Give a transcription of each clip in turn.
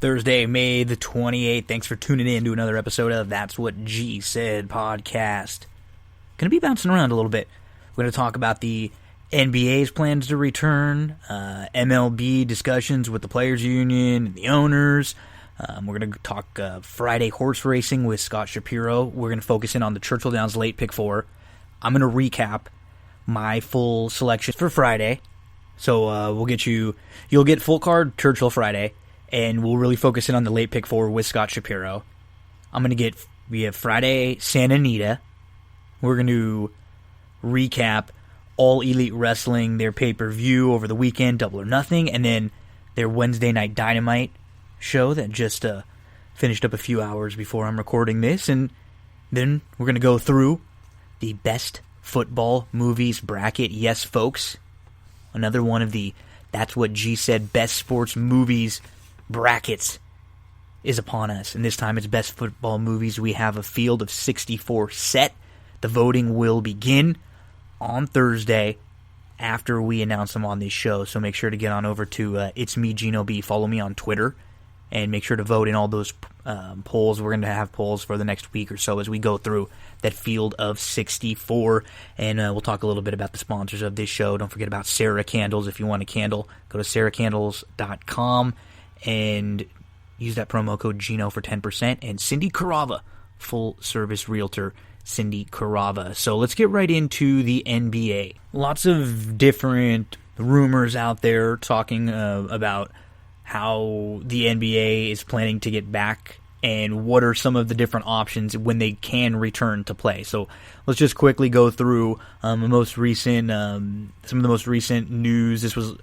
Thursday, May the 28th. Thanks for tuning in to another episode of That's What G Said podcast. Going to be bouncing around a little bit. We're going to talk about the NBA's plans to return, MLB discussions with the Players Union and the owners. We're going to talk Friday horse racing with Scott Shapiro. We're going to focus in on the Churchill Downs late pick 4. I'm going to recap my full selection for Friday. So you'll get full card Churchill Friday, and we'll really focus in on the late pick 4 with Scott Shapiro. We have Friday Santa Anita. We're going to recap All Elite Wrestling, their pay-per-view over the weekend, Double or Nothing, and then their Wednesday night Dynamite show that just finished up a few hours before I'm recording this. And then we're going to go through the best football movies bracket. Yes, folks, another one of the That's What G Said best sports movies brackets is upon us. And this time it's best football movies. We have a field of 64 set. The voting will begin on Thursday after we announce them on this show. So make sure to get on over to It's Me, Gino B. Follow me on Twitter. And make sure to vote in all those polls. We're going to have polls for the next week or so as we go through that field of 64. And we'll talk a little bit about the sponsors of this show. Don't forget about Sarah Candles. If you want a candle, go to sarahcandles.com and use that promo code Gino for 10%. And Cindy Carava, full service realtor, Cindy Carava. So let's get right into the NBA. Lots of different rumors out there talking about how the NBA is planning to get back and what are some of the different options when they can return to play. So let's just quickly go through some of the most recent news. This was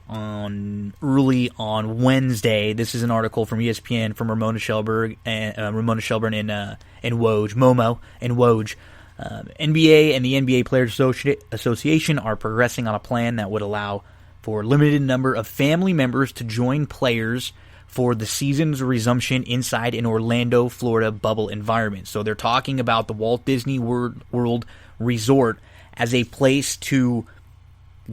early on Wednesday. This is an article from ESPN from Ramona Shelburne and Woj, Momo and Woj. NBA and the NBA Players Association are progressing on a plan that would allow for a limited number of family members to join players for the season's resumption inside an Orlando, Florida bubble environment. So they're talking about the Walt Disney World Resort as a place to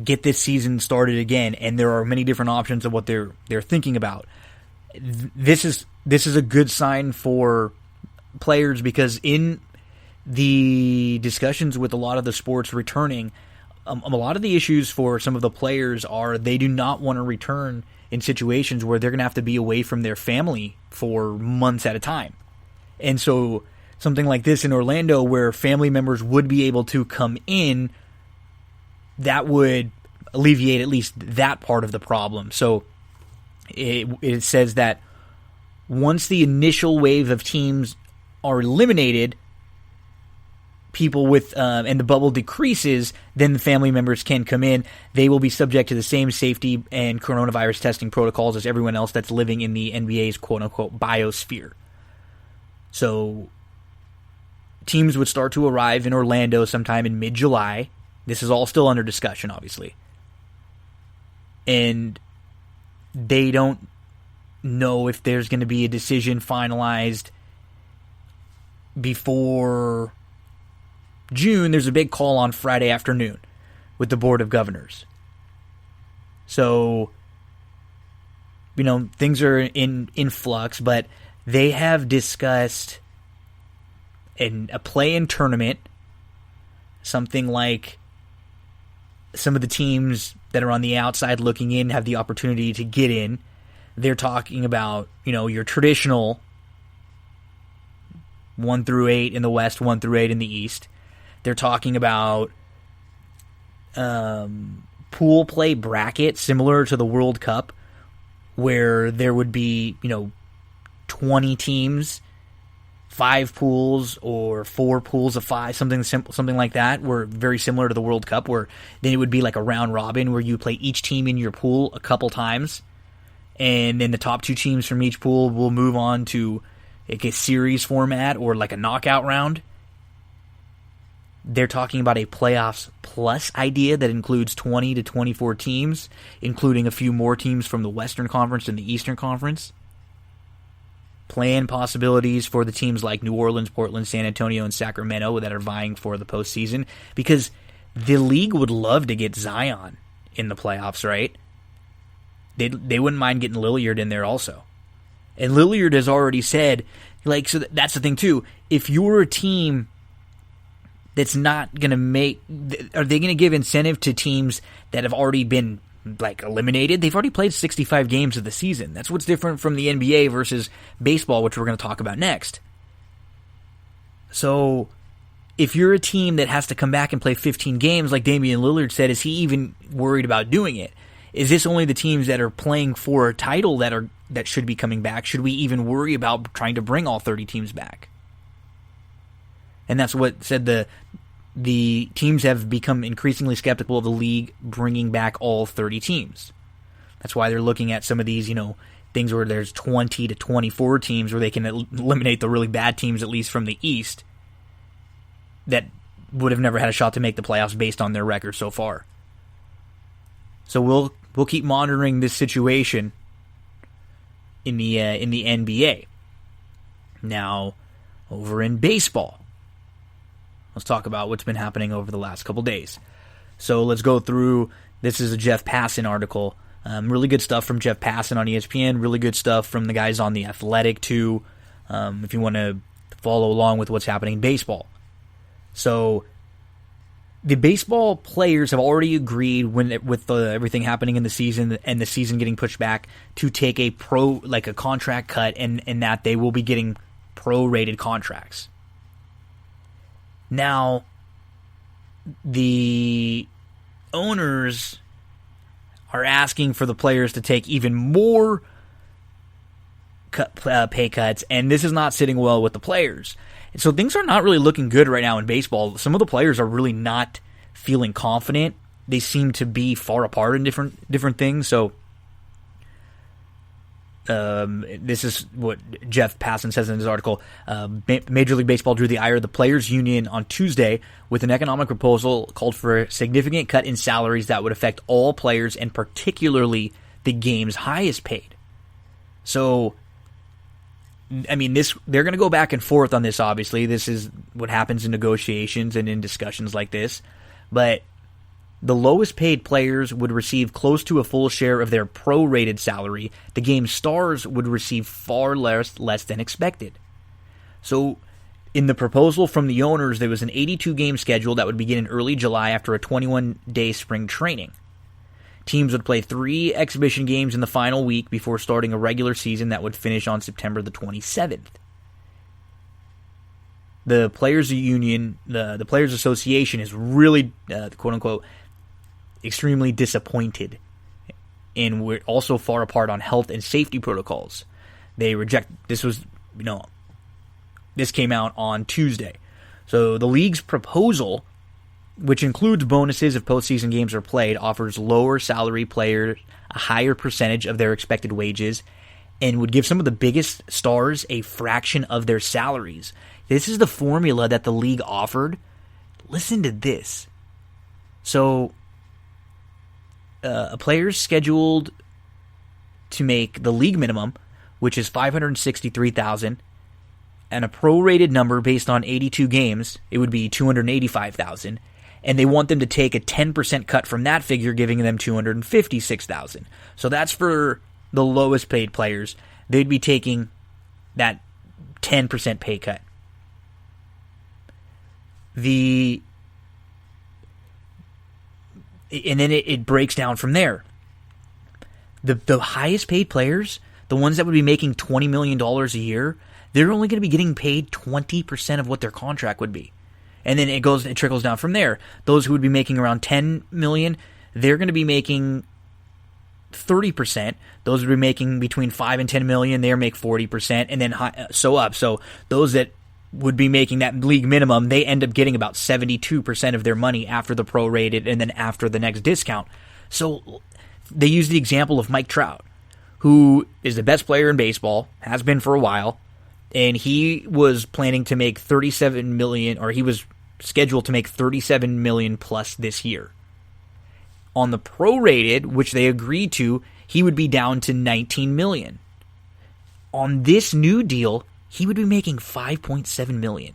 get this season started again, and there are many different options of what they're thinking about. This is a good sign for players because in the discussions with a lot of the sports returning, a lot of the issues for some of the players are they do not want to return in situations where they're going to have to be away from their family for months at a time. And so something like this in Orlando where family members would be able to come in, that would alleviate at least that part of the problem. So it says that once the initial wave of teams are eliminated, people with and the bubble decreases, then the family members can come in. They will be subject to the same safety and coronavirus testing protocols as everyone else that's living in the NBA's quote-unquote biosphere. So teams would start to arrive in Orlando sometime in mid-July. This is all still under discussion, obviously. And they don't know if there's going to be a decision finalized before June. There's a big call on Friday afternoon with the Board of Governors. So, things are in flux, but they have discussed a play-in tournament, something like some of the teams that are on the outside looking in have the opportunity to get in. They're talking about, your traditional 1 through 8 in the West, 1 through 8 in the East. They're talking about pool play bracket similar to the World Cup, where there would be 20 teams, 5 pools or 4 pools of 5, something like that. Were very similar to the World Cup, where then it would be like a round robin where you play each team in your pool a couple times, and then the top 2 teams from each pool will move on to like a series format or like a knockout round. They're talking about a playoffs plus idea that includes 20 to 24 teams, including a few more teams from the Western Conference and the Eastern Conference. Play-in possibilities for the teams like New Orleans, Portland, San Antonio, and Sacramento that are vying for the postseason, because the league would love to get Zion in the playoffs, right? They wouldn't mind getting Lillard in there also. And Lillard has already said, like, so that's the thing too. If you're a team that's not going to make, are they going to give incentive to teams that have already been, like, eliminated? They've already played 65 games of the season. That's what's different from the NBA versus baseball, which we're going to talk about next. So if you're a team that has to come back and play 15 games, like Damian Lillard said, is he even worried about doing it? Is this only the teams that are playing for a title that should be coming back? Should we even worry about trying to bring all 30 teams back? And that's what said the teams have become increasingly skeptical of the league bringing back all 30 teams. That's why they're looking at some of these, things where there's 20 to 24 teams where they can eliminate the really bad teams, at least from the East, that would have never had a shot to make the playoffs based on their record so far. So we'll keep monitoring this situation in the NBA. Now, over in baseball, let's talk about what's been happening over the last couple days. So let's go through. This is a Jeff Passan article. Really good stuff from Jeff Passan on ESPN. Really good stuff from the guys on The Athletic too. If you want to follow along with what's happening in baseball. So the baseball players have already agreed with everything happening in the season and the season getting pushed back to take a contract cut, and that they will be getting prorated contracts. Now, the owners are asking for the players to take even more pay cuts, and this is not sitting well with the players. And so things are not really looking good right now in baseball. Some of the players are really not feeling confident. They seem to be far apart in different things. So this is what Jeff Passan says in his article. Major League Baseball drew the ire of the Players Union on Tuesday with an economic proposal called for a significant cut in salaries that would affect all players and particularly the game's highest paid. So, I mean, they're going to go back and forth on this, obviously. This is what happens in negotiations and in discussions like this. But the lowest paid players would receive close to a full share of their prorated salary. The game's stars would receive far less than expected. So, in the proposal from the owners, there was an 82-game schedule that would begin in early July after a 21-day spring training. Teams would play 3 exhibition games in the final week before starting a regular season that would finish on September the 27th. The Players Union, the Players Association is really, quote-unquote, extremely disappointed, and we're also far apart on health and safety protocols. They reject, this came out on Tuesday. So the league's proposal, which includes bonuses if postseason games are played, offers lower salary players a higher percentage of their expected wages and would give some of the biggest stars a fraction of their salaries. This is the formula that the league offered. Listen to this. So, a player's scheduled to make the league minimum, which is $563,000, and a prorated number based on 82 games, it would be $285,000. And they want them to take a 10% cut from that figure, giving them $256,000. So that's for the lowest paid players. They'd be taking that 10% pay cut. And then it breaks down from there. The highest paid players, the ones that would be making $20 million a year, they're only going to be getting paid 20% of what their contract would be. And then it trickles down from there. Those who would be making around $10 million, they're going to be making 30%. Those would be making between $5 and $10 million, they make 40%, and then so up. So those that would be making that league minimum, they end up getting about 72% of their money after the prorated and then after the next discount. So they use the example of Mike Trout, who is the best player in baseball, has been for a while, and he was planning to make $37 million, or he was scheduled to make $37 million plus this year. On the prorated, which they agreed to, he would be down to $19 million. On this new deal, he would be making $5.7 million.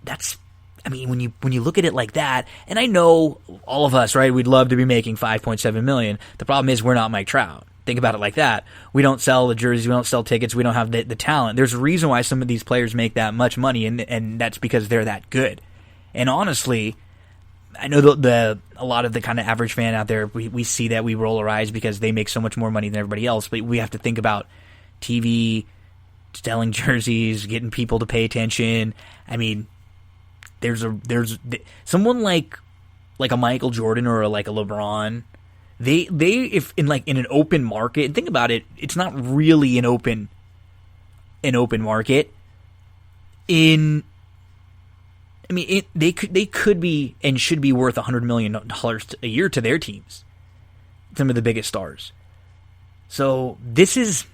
That's, I mean, when you look at it like that, and I know all of us, right, we'd love to be making $5.7 million. The problem is we're not Mike Trout. Think about it like that. We don't sell the jerseys, we don't sell tickets, we don't have the talent. There's a reason why some of these players make that much money, and that's because they're that good. And honestly, I know a lot of the kind of average fan out there, we see that, we roll our eyes because they make so much more money than everybody else, but we have to think about TV, selling jerseys, getting people to pay attention. I mean, there's someone like a Michael Jordan or like a LeBron. They if in an open market, think about it, it's not really an open market. They could be and should be worth $100 million a year to their teams. Some of the biggest stars. So this is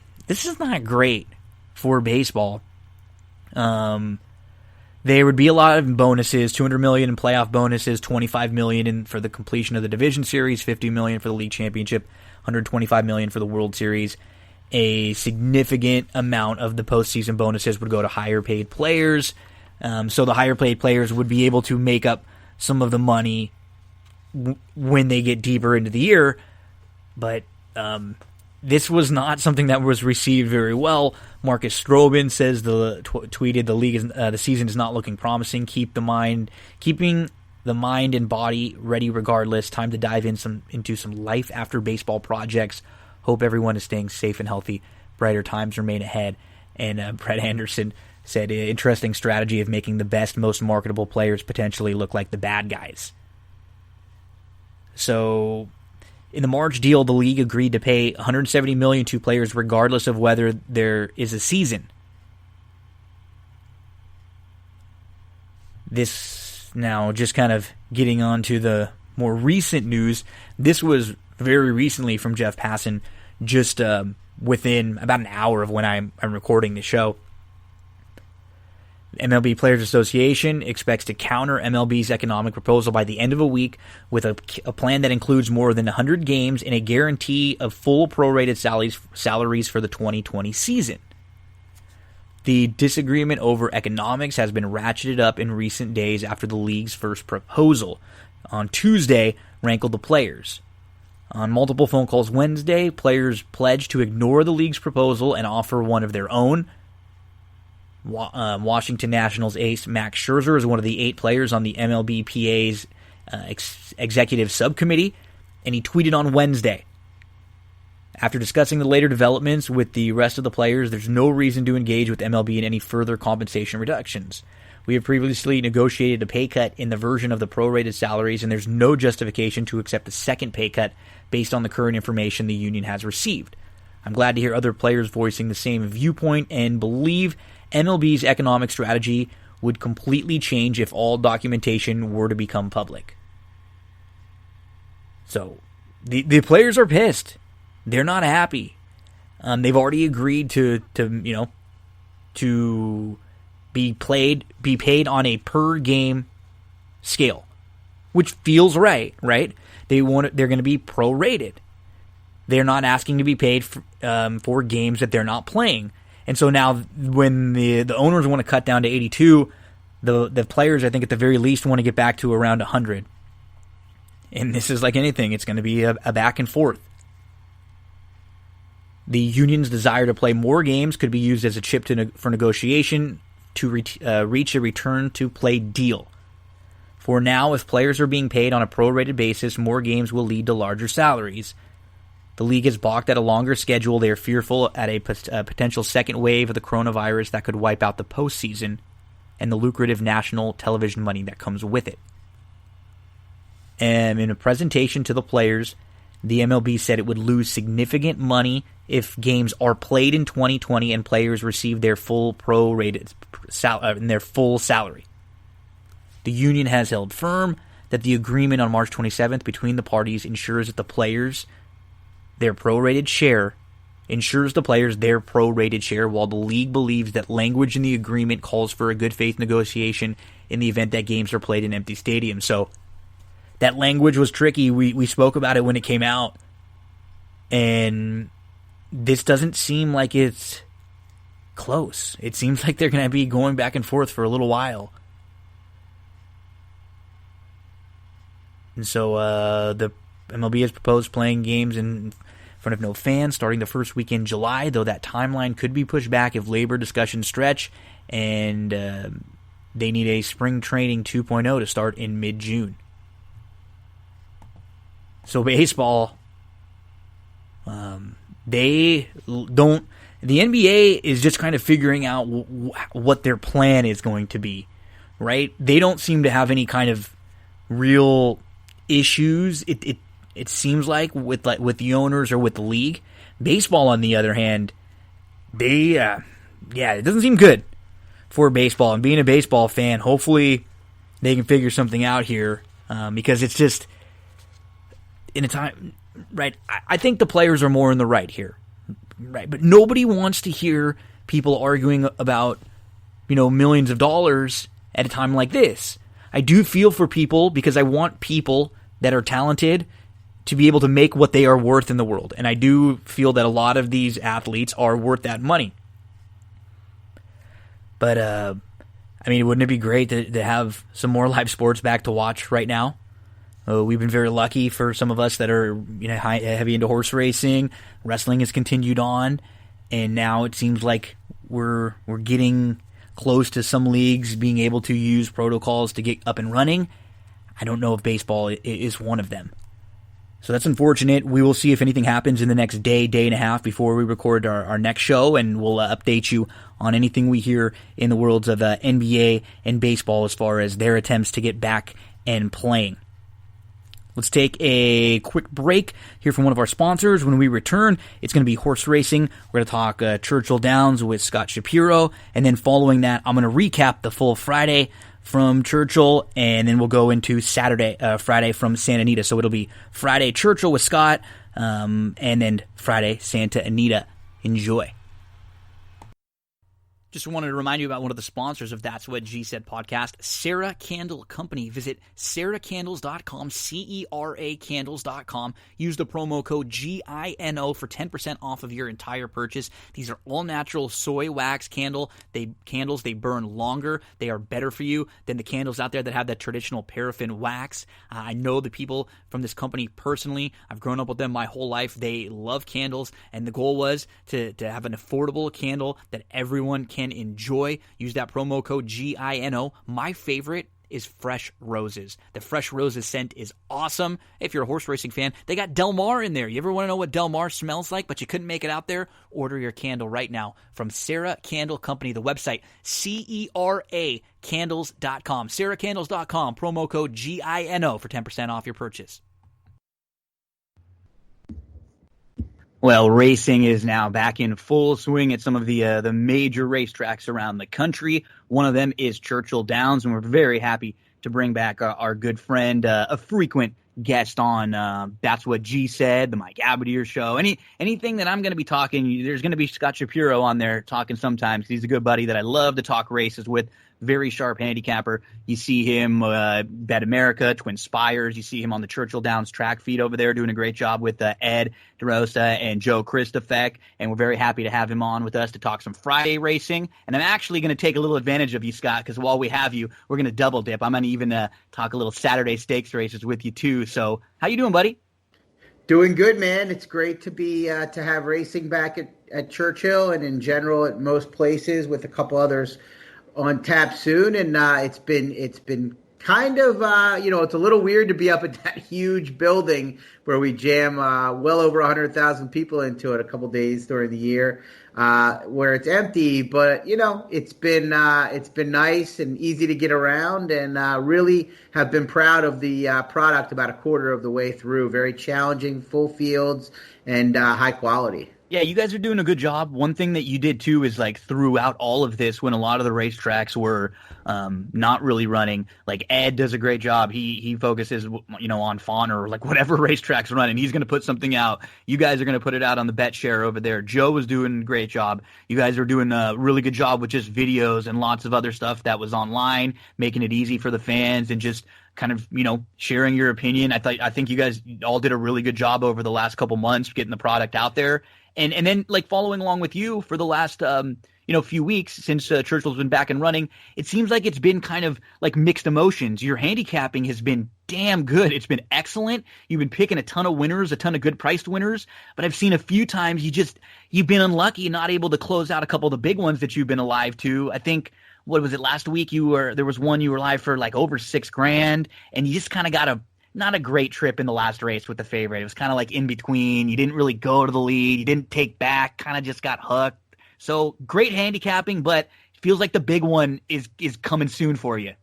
not great for baseball. There would be a lot of bonuses, $200 million in playoff bonuses, $25 million for the completion of the division series, $50 million for the league championship, $125 million for the World Series. A significant amount of the postseason bonuses would go to higher paid players. So the higher paid players would be able to make up some of the money when they get deeper into the year. But this was not something that was received very well. Marcus Strobin says tweeted the season is not looking promising. Keeping the mind and body ready regardless. Time to dive into some life after baseball projects. Hope everyone is staying safe and healthy. Brighter times remain ahead. And Brett Anderson said, interesting strategy of making the best, most marketable players potentially look like the bad guys. So in the March deal, the league agreed to pay $170 million to players regardless of whether there is a season. This now just kind of getting on to the more recent news. This was very recently from Jeff Passan, just within about an hour of when I'm recording the show. MLB Players Association expects to counter MLB's economic proposal by the end of a week with a plan that includes more than 100 games and a guarantee of full prorated salaries for the 2020 season. The disagreement over economics has been ratcheted up in recent days after the league's first proposal on Tuesday rankled the players. On multiple phone calls Wednesday, players pledged to ignore the league's proposal and offer one of their own. Washington Nationals ace Max Scherzer is one of the 8 players on the MLBPA's executive subcommittee, and he tweeted on Wednesday, after discussing the later developments with the rest of the players, there's no reason to engage with MLB in any further compensation reductions. We have previously negotiated a pay cut in the version of the prorated salaries, and there's no justification to accept a second pay cut based on the current information the union has received. I'm glad to hear other players voicing the same viewpoint and believe MLB's economic strategy would completely change if all documentation were to become public. So, the players are pissed. They're not happy. They've already agreed to be paid on a per game scale, which feels right? They're going to be prorated. They're not asking to be paid for games that they're not playing. And so now when the owners want to cut down to 82, the players, I think at the very least, want to get back to around 100. And this is like anything. It's going to be a back and forth. The union's desire to play more games could be used as a chip for negotiation to reach a return-to-play deal. For now, if players are being paid on a prorated basis, more games will lead to larger salaries. The league has balked at a longer schedule. They are fearful at a potential second wave of the coronavirus that could wipe out the postseason and the lucrative national television money that comes with it. And in a presentation to the players, the MLB said it would lose significant money if games are played in 2020 and players receive their full prorated their full salary. The union has held firm that the agreement on March 27th between the parties ensures that the players their prorated share, while the league believes that language in the agreement calls for a good faith negotiation in the event that games are played in empty stadiums. So that language was tricky. We spoke about it when it came out, and this doesn't seem like it's close. It seems like they're going to be going back and forth for a little while. And so the MLB has proposed playing games front of no fans starting the first week in July, though that timeline could be pushed back if labor discussions stretch, and they need a spring training 2.0 to start in mid-June. So baseball, they don't. The NBA is just kind of figuring out what their plan is going to be, right? They don't seem to have any kind of real issues. It seems like with the owners or with the league. Baseball, on the other hand, it doesn't seem good for baseball. And being a baseball fan, hopefully they can figure something out here, because it's just in a time, right? I think the players are more in the right here, right? But nobody wants to hear people arguing about, millions of dollars at a time like this. I do feel for people because I want people that are talented to be able to make what they are worth in the world. And I do feel that a lot of these athletes are worth that money. But, wouldn't it be great to have some more live sports back to watch right now? We've been very lucky for some of us that are heavy into horse racing. Wrestling has continued on, and now it seems like we're getting close to some leagues being able to use protocols to get up and running. I don't know if baseball is one of them. So that's unfortunate. We will see if anything happens in the next day and a half before we record our next show, and we'll update you on anything we hear in the worlds of NBA and baseball as far as their attempts to get back and playing. Let's take a quick break here from one of our sponsors. When we return, it's going to be horse racing. We're going to talk Churchill Downs with Scott Shapiro, and then following that, I'm going to recap the full Friday from Churchill, and then we'll go into Friday from Santa Anita. So it'll be Friday Churchill with Scott, and then Friday Santa Anita. Enjoy. Just wanted to remind you about one of the sponsors of That's What G Said podcast, Sarah Candle Company. Visit sarahcandles.com, CERA-candles.com. Use the promo code GINO for 10% off of your entire purchase. These are all-natural soy wax candles. They burn longer. They are better for you than the candles out there that have that traditional paraffin wax. I know the people from this company personally. I've grown up with them my whole life. They love candles, and the goal was to have an affordable candle that everyone can enjoy. Use that promo code GINO. My favorite is Fresh Roses. The Fresh Roses scent is awesome. If you're a horse racing fan, they got Del Mar in there. You ever want to know what Del Mar smells like, but you couldn't make it out there? Order your candle right now from Sarah Candle Company. The website, CERA-candles.com. SarahCandles.com. Promo code GINO for 10% off your purchase. Well, racing is now back in full swing at some of the major racetracks around the country. One of them is Churchill Downs, and we're very happy to bring back our good friend, a frequent guest on That's What G Said, the Mike Abadir Show. Anything that I'm going to be talking, there's going to be Scott Shapiro on there talking sometimes. He's a good buddy that I love to talk races with. Very sharp handicapper. You see him Bet America, Twin Spires. You see him on the Churchill Downs track feed over there doing a great job with Ed DeRosa and Joe Christofek. And we're very happy to have him on with us to talk some Friday racing. And I'm actually going to take a little advantage of you, Scott, because while we have you, we're going to double dip. I'm going to even talk a little Saturday stakes races with you too. So how you doing, buddy? Doing good, man. It's great to be to have racing back at Churchill and in general at most places, with a couple others on tap soon. And it's been kind of it's a little weird to be up at that huge building where we jam well over 100,000 people into it a couple days during the year, where it's empty. But it's been nice and easy to get around, and really have been proud of the product about a quarter of the way through. Very challenging, full fields, and high quality. Yeah, you guys are doing a good job. One thing that you did too is throughout all of this, when a lot of the racetracks were not really running, Ed does a great job. He focuses on Fawn or whatever racetrack's running. He's going to put something out. You guys are going to put it out on the bet share over there. Joe was doing a great job. You guys are doing a really good job with just videos and lots of other stuff that was online, making it easy for the fans and just kind of, sharing your opinion. I think you guys all did a really good job over the last couple months getting the product out there. And then following along with you for the last few weeks since Churchill's been back and running, it seems like it's been kind of like mixed emotions. Your handicapping has been damn good. It's been excellent. You've been picking a ton of winners, a ton of good priced winners, but I've seen a few times you've been unlucky, not able to close out a couple of the big ones that you've been alive to. I think, what was it, last week there was one you were live for like over $6,000, and you just kind of got not a great trip in the last race with the favorite. It was kind of like in between. You didn't really go to the lead. You didn't take back, kind of just got hooked. So great handicapping, but it feels like the big one is coming soon for you.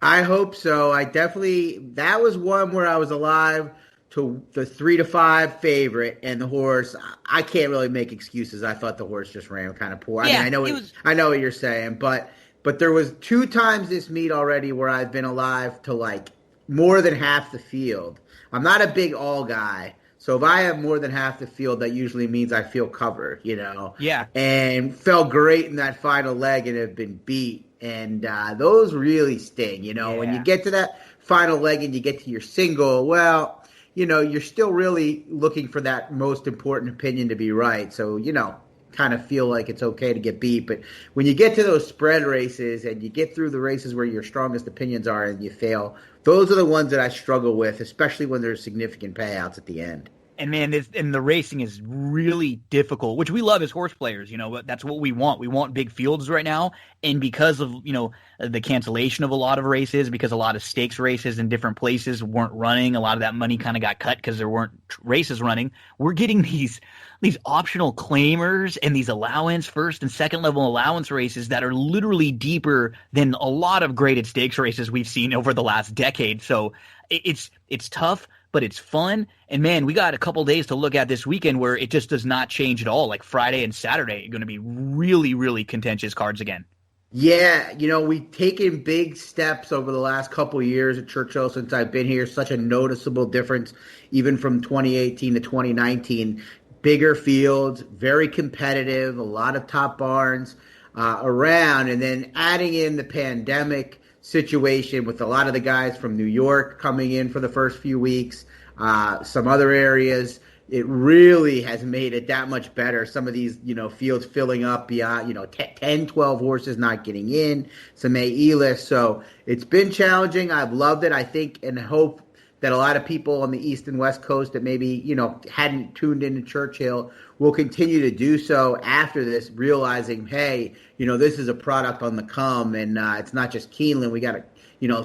I hope so. That was one where I was alive to the 3-5 favorite and the horse. I can't really make excuses. I thought the horse just ran kind of poor. Yeah, I know what you're saying, but there was 2 times this meet already where I've been alive to like more than half the field. I'm not a big all guy, so if I have more than half the field, that usually means I feel covered, Yeah. And felt great in that final leg and have been beat. And those really sting, Yeah. When you get to that final leg and you get to your single, well, you're still really looking for that most important opinion to be right. So, kind of feel like it's okay to get beat. But when you get to those spread races and you get through the races where your strongest opinions are and you fail, those are the ones that I struggle with, especially when there's significant payouts at the end. And man, the racing is really difficult, which we love as horse players. That's what we want. We want big fields right now. And because of, the cancellation of a lot of races, because a lot of stakes races in different places weren't running, a lot of that money kind of got cut because there weren't races running. We're getting these optional claimers and these allowance, first and second level allowance races that are literally deeper than a lot of graded stakes races we've seen over the last decade. So it's tough, but it's fun. And man, we got a couple days to look at this weekend where it just does not change at all. Like Friday and Saturday are going to be really, really contentious cards again. Yeah, we've taken big steps over the last couple of years at Churchill since I've been here. Such a noticeable difference, even from 2018 to 2019. Bigger fields, very competitive, a lot of top barns around, and then adding in the pandemic situation with a lot of the guys from New York coming in for the first few weeks, some other areas. It really has made it that much better. Some of these, fields filling up beyond, 10, 12 horses not getting in, some AE lists. So it's been challenging. I've loved it. I think and hope that a lot of people on the East and West Coast that maybe, hadn't tuned into Churchill will continue to do so after this, realizing, hey, this is a product on the come, and it's not just Keeneland. We got to,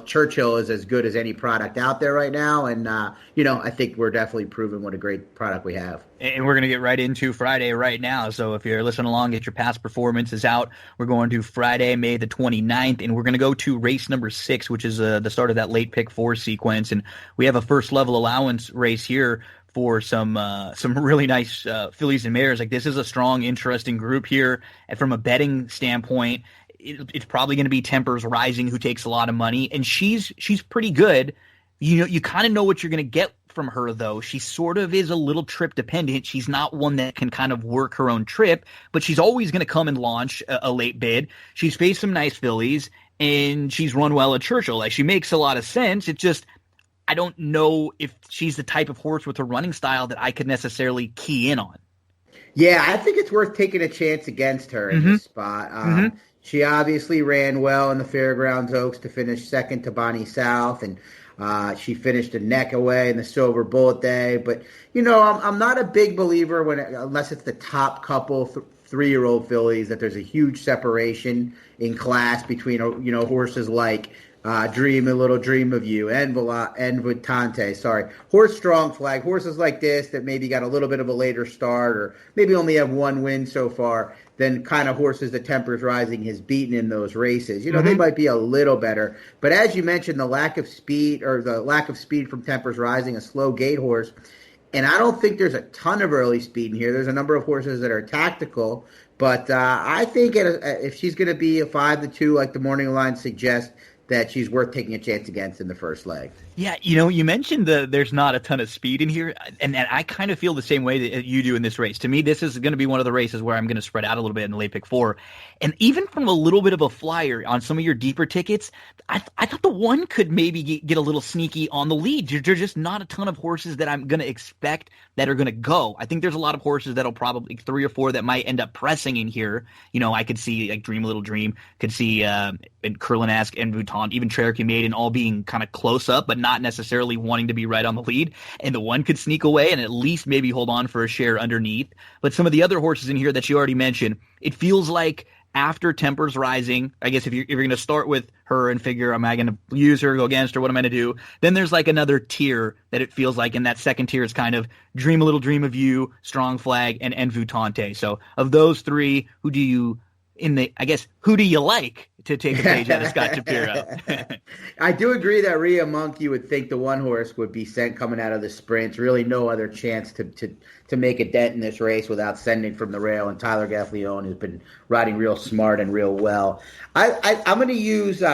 Churchill is as good as any product out there right now, and, I think we're definitely proving what a great product we have. And we're going to get right into Friday right now. So if you're listening along, get your past performances out. We're going to Friday, May the 29th, and we're going to go to race number 6, which is the start of that late pick 4 sequence. And we have a first level allowance race here for some really nice fillies and mares. Like, this is a strong, interesting group here. And from a betting standpoint, it's probably going to be Tempers Rising, who takes a lot of money, and she's pretty good. You kind of know what you're going to get from her, though. She sort of is a little trip dependent. She's not one that can kind of work her own trip, but she's always going to come and launch a late bid. She's faced some nice fillies, and she's run well at Churchill. Like, she makes a lot of sense. It's just, I don't know if she's the type of horse with her running style that I could necessarily key in on. Yeah, I think it's worth taking a chance against her in this spot. She obviously ran well in the Fairgrounds Oaks to finish second to Bonnie South, and she finished a neck away in the Silver Bullet Day. But, I'm not a big believer unless it's the top couple 3-year-old fillies, that there's a huge separation in class between, horses like Dream a Little Dream of You and Vitante. Horse Strong Flag. Horses like this that maybe got a little bit of a later start or maybe only have one win so far, than kind of horses that Tempers Rising has beaten in those races. They might be a little better. But as you mentioned, the lack of speed from Tempers Rising, a slow gait horse. And I don't think there's a ton of early speed in here. There's a number of horses that are tactical. But I think if she's going to be a 5-2, like the morning line suggests, that she's worth taking a chance against in the first leg. Yeah, you mentioned there's not a ton of speed in here, and I kind of feel the same way that you do in this race. To me, this is going to be one of the races where I'm going to spread out a little bit in the late pick four, and even from a little bit of a flyer on some of your deeper tickets, I thought the one could maybe get a little sneaky on the lead. There's just not a ton of horses that I'm going to expect that are going to go. I think there's a lot of horses that'll probably 3 or 4 that might end up pressing in here. I could see like Dream a Little Dream, could see and Curlin-esque and Vuitton, even Cherokee Maiden all being kind of close up, but not necessarily wanting to be right on the lead. And the one could sneak away and at least maybe hold on for a share underneath. But some of the other horses in here that you already mentioned, it feels like after Temper's Rising, I guess if you're going to start with her and figure, am I going to use her, go against her, what am I going to do? Then there's like another tier that it feels like, and that second tier is kind of Dream a Little Dream of You, Strong Flag, and Vutante. So of those three, who do you like to take a page out of Scott Shapiro? I do agree that Rhea Monk, you would think the one horse would be sent coming out of the sprints. Really no other chance to make a dent in this race without sending from the rail. And Tyler Gaffleone has been riding real smart and real well. I'm going to use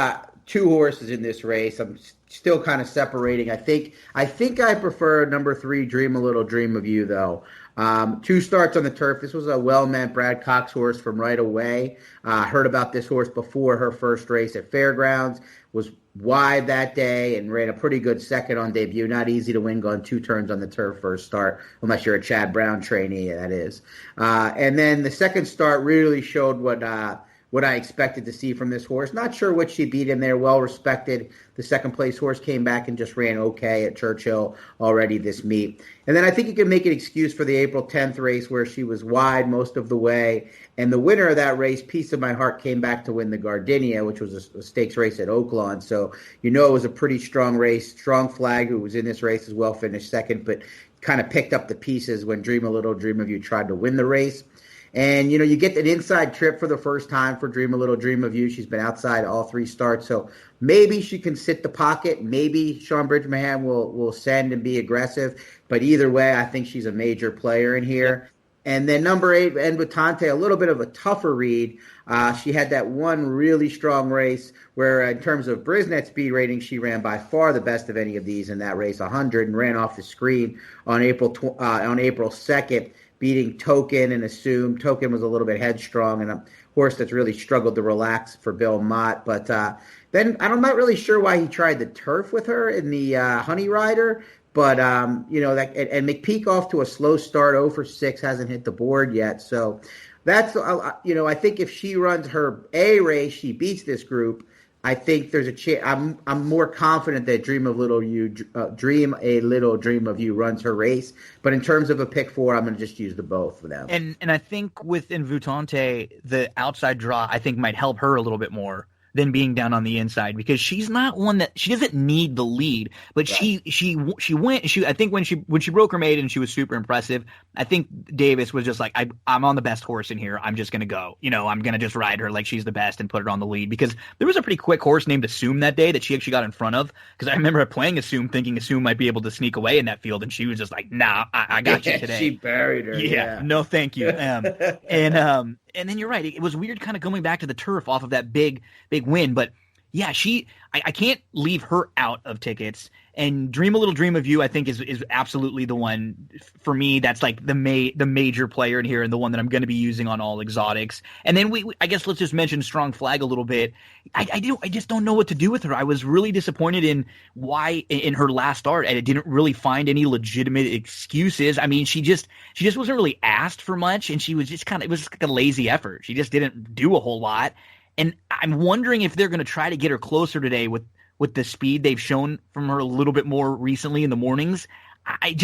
2 horses in this race. I'm still kind of separating. I think I prefer number 3, Dream a Little Dream of You, though. 2 starts on the turf. This was a well-meant Brad Cox horse from Right Away. Heard about this horse before her first race at Fairgrounds. Was wide that day and ran a pretty good second on debut. Not easy to win going 2 turns on the turf first start, unless you're a Chad Brown trainee, that is. And then the second start really showed what I expected to see from this horse. Not sure what she beat in there. Well respected. The second place horse came back and just ran okay at Churchill already this meet. And then I think you can make an excuse for the April 10th race where she was wide most of the way. And the winner of that race, Piece of My Heart, came back to win the Gardenia, which was a stakes race at Oaklawn. So it was a pretty strong race. Strong Flag, who was in this race as well, finished second, but kind of picked up the pieces when Dream a Little Dream of You tried to win the race. And, you get an inside trip for the first time for Dream a Little Dream of You. She's been outside all 3 starts. So maybe she can sit the pocket. Maybe Sean Bridgman will send and be aggressive. But either way, I think she's a major player in here. And then number 8, Envitante, a little bit of a tougher read. She had that one really strong race where in terms of Brisnet speed rating, she ran by far the best of any of these in that race, 100, and ran off the screen on April 2nd. Beating Token and Assume. Token was a little bit headstrong and a horse that's really struggled to relax for Bill Mott. But then I'm not really sure why he tried the turf with her in the Honey Rider. But, and McPeak off to a slow start, 0 for 6, hasn't hit the board yet. So that's, I think if she runs her A race, she beats this group. I think there's a chance. I'm more confident that Dream a Little Dream of You runs her race. But in terms of a pick 4, I'm going to just use the both of them. And I think with Invutante, the outside draw I think might help her a little bit more than being down on the inside, because she's not one that she doesn't need the lead, but right. she went. I think when she broke her maiden, she was super impressive. I think Davis was just like, I'm on the best horse in here. I'm just gonna go. I'm gonna just ride her like she's the best and put her on the lead, because there was a pretty quick horse named Assume that day that she actually got in front of. Because I remember her playing Assume, thinking Assume might be able to sneak away in that field, and she was just like, nah, I got you today. She buried her. Yeah, no, thank you. And then you're right. It was weird kind of going back to the turf off of that big win. But yeah, I can't leave her out of tickets. And Dream a Little Dream of You, I think, is absolutely the one for me. That's like the major player in here, and the one that I'm going to be using on all exotics. And then I guess let's just mention Strong Flag a little bit. I just don't know what to do with her. I was really disappointed in why in her last start, and it didn't really find any legitimate excuses. I mean, she just wasn't really asked for much, and she was just it was just like a lazy effort. She just didn't do a whole lot. And I'm wondering if they're going to try to get her closer today with the speed they've shown from her a little bit more recently in the mornings. I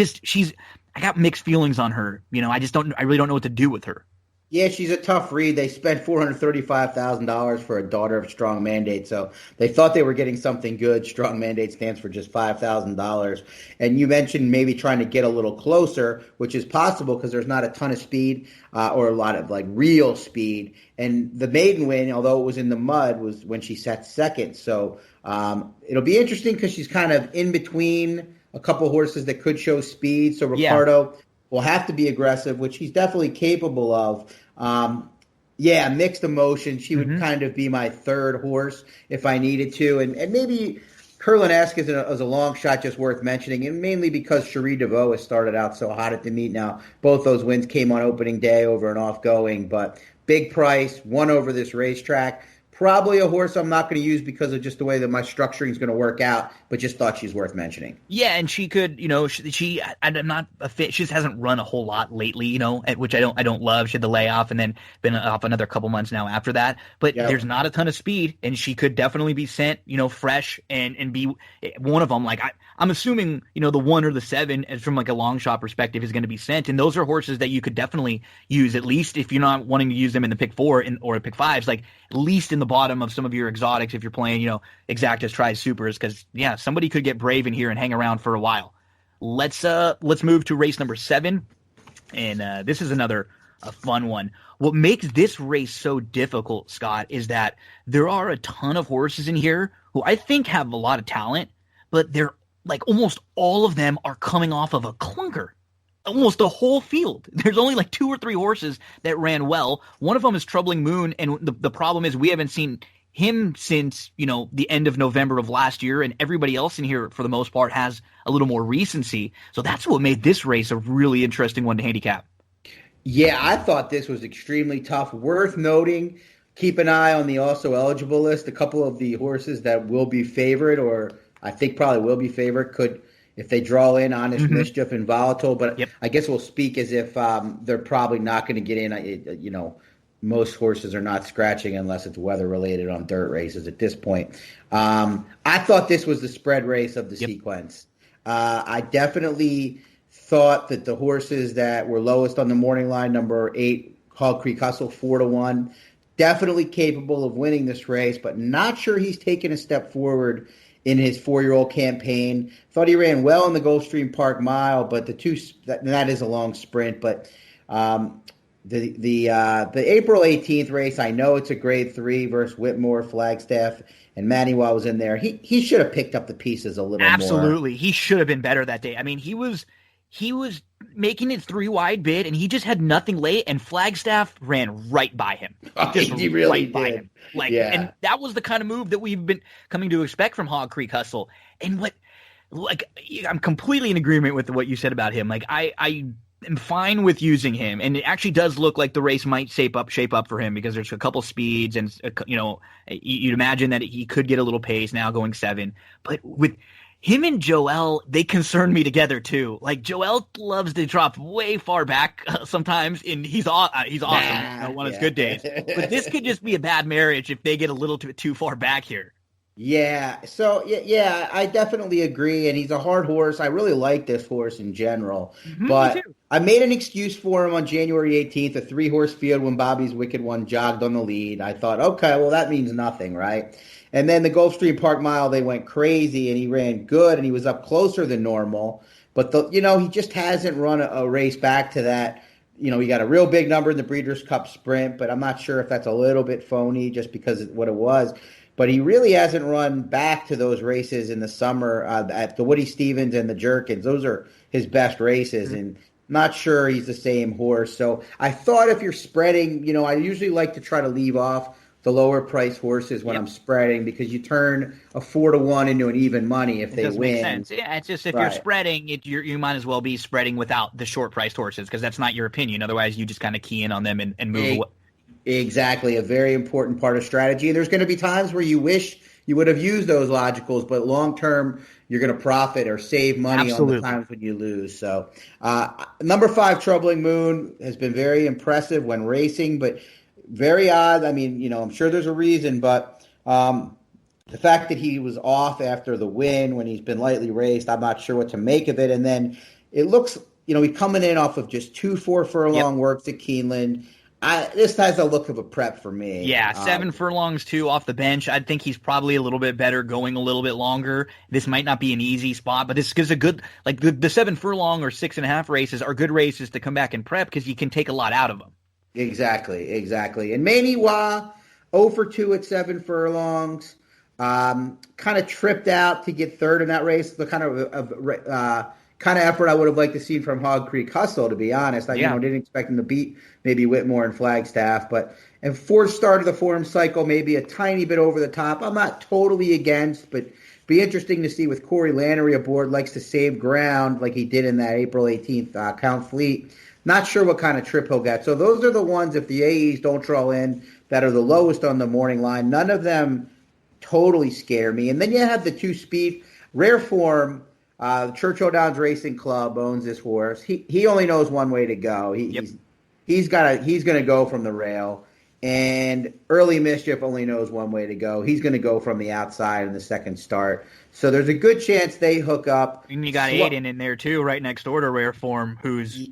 got mixed feelings on her. I really don't know what to do with her. Yeah, she's a tough read. They spent $435,000 for a daughter of Strong Mandate, so they thought they were getting something good. Strong Mandate stands for just $5,000. And you mentioned maybe trying to get a little closer, which is possible because there's not a ton of speed or a lot of like real speed. And the maiden win, although it was in the mud, was when she sat second. So it'll be interesting because she's kind of in between a couple horses that could show speed. So Ricardo will have to be aggressive, which he's definitely capable of. Mixed emotion. She would kind of be my third horse if I needed to. And maybe Kurlanesque is a long shot just worth mentioning, and mainly because Cherie DeVoe has started out so hot at the meet now. Both those wins came on opening day over an off-going, but big price, won over this racetrack. Probably a horse I'm not going to use because of just the way that my structuring is going to work out, but just thought she's worth mentioning. Yeah, and she could, I'm not a fit. She just hasn't run a whole lot lately, which I don't love. She had the layoff and then been off another couple months now after that. But There's not a ton of speed, and she could definitely be sent, fresh and be one of them. Like I'm assuming, the 1 or the 7, as from like a long shot perspective, is going to be sent, and those are horses that you could definitely use, at least if you're not wanting to use them in the pick 4 or pick 5s, like at least in the bottom of some of your exotics if you're playing, exactas, tries, supers, because somebody could get brave in here and hang around for a while. Let's move to race number 7, and this is a fun one. What makes this race so difficult, Scott, is that there are a ton of horses in here who I think have a lot of talent, but they're like almost all of them are coming off of a clunker. Almost the whole field. There's only like 2 or 3 horses that ran well. One of them is Troubling Moon, and the problem is we haven't seen him since, the end of November of last year, and everybody else in here, for the most part, has a little more recency. So that's what made this race a really interesting one to handicap. Yeah, I thought this was extremely tough. Worth noting, keep an eye on the also eligible list. A couple of the horses that will be favored, or I think probably will be favored, could, if they draw in, Honest Mischief and Volatile. But I guess we'll speak as if they're probably not going to get in. Most horses are not scratching unless it's weather-related on dirt races at this point. I thought this was the spread race of the sequence. I definitely thought that the horses that were lowest on the morning line, number 8, Hog Creek Hustle, 4-1, definitely capable of winning this race, but not sure he's taken a step forward in his 4-year-old campaign. Thought he ran well in the Gulfstream Park Mile, but that is a long sprint. But the April 18th race, I know it's a grade 3 versus Whitmore, Flagstaff, and Manuel was in there. He should have picked up the pieces a little more. Absolutely. He should have been better that day. I mean, he was making it 3 wide bid, and he just had nothing late, and Flagstaff ran right by him. He really did. By him. And that was the kind of move that we've been coming to expect from Hog Creek Hustle. And I'm completely in agreement with what you said about him. Like, I am fine with using him, and it actually does look like the race might shape up for him because there's a couple speeds, and you'd imagine that he could get a little pace now going 7. But with him and Joel, they concern me together too. Like, Joel loves to drop way far back sometimes, and he's awesome on his good days. But this could just be a bad marriage if they get a little too far back here. Yeah, so yeah, I definitely agree, and he's a hard horse. I really like this horse in general, but I made an excuse for him on January 18th, a 3-horse field when Bobby's Wicked One jogged on the lead. I thought, okay, well, that means nothing, right? And then the Gulfstream Park Mile, they went crazy, and he ran good, and he was up closer than normal. But, he just hasn't run a race back to that. He got a real big number in the Breeders' Cup Sprint, but I'm not sure if that's a little bit phony just because of what it was. But he really hasn't run back to those races in the summer at the Woody Stevens and the Jerkins. Those are his best races, and not sure he's the same horse. So I thought if you're spreading, I usually like to try to leave off the lower price horses when I'm spreading, because you turn a 4-1 into an even money if they win. Make sense. Yeah, it's just if you're spreading, you might as well be spreading without the short priced horses, because that's not your opinion. Otherwise, you just kind of key in on them and move away. Exactly, a very important part of strategy. And there's going to be times where you wish you would have used those logicals, but long term, you're going to profit or save money on the times when you lose. So, number 5, Troubling Moon, has been very impressive when racing, but very odd. I mean, I'm sure there's a reason, but the fact that he was off after the win when he's been lightly raced, I'm not sure what to make of it. And then it looks, he's coming in off of just 2 4-furlong works at Keeneland. This has a look of a prep for me. Yeah, 7 furlongs too off the bench. I think he's probably a little bit better going a little bit longer. This might not be an easy spot, but this is a good, like the 7 furlong or 6.5 races are good races to come back and prep because you can take a lot out of them. Exactly. And Maniwa, 0 for 2 at 7 furlongs. Kind of tripped out to get third in that race. The kind of effort I would have liked to see from Hog Creek Hustle, to be honest. I didn't expect him to beat maybe Whitmore and Flagstaff, and 4th start of the form cycle, maybe a tiny bit over the top. I'm not totally against, but Be interesting to see with Corey Lannery aboard, likes to save ground like he did in that April 18th Count Fleet. Not sure what kind of trip he'll get. So those are the ones, if the AEs don't draw in, that are the lowest on the morning line. None of them totally scare me. And then you have the two speed, rare form. Churchill Downs Racing Club owns this horse. He only knows one way to go. He's going to go from the rail. And Early Mischief only knows one way to go. He's going to go from the outside in the second start. So there's a good chance they hook up. And you got Aiden in there too, right next door to Rare Form, who's,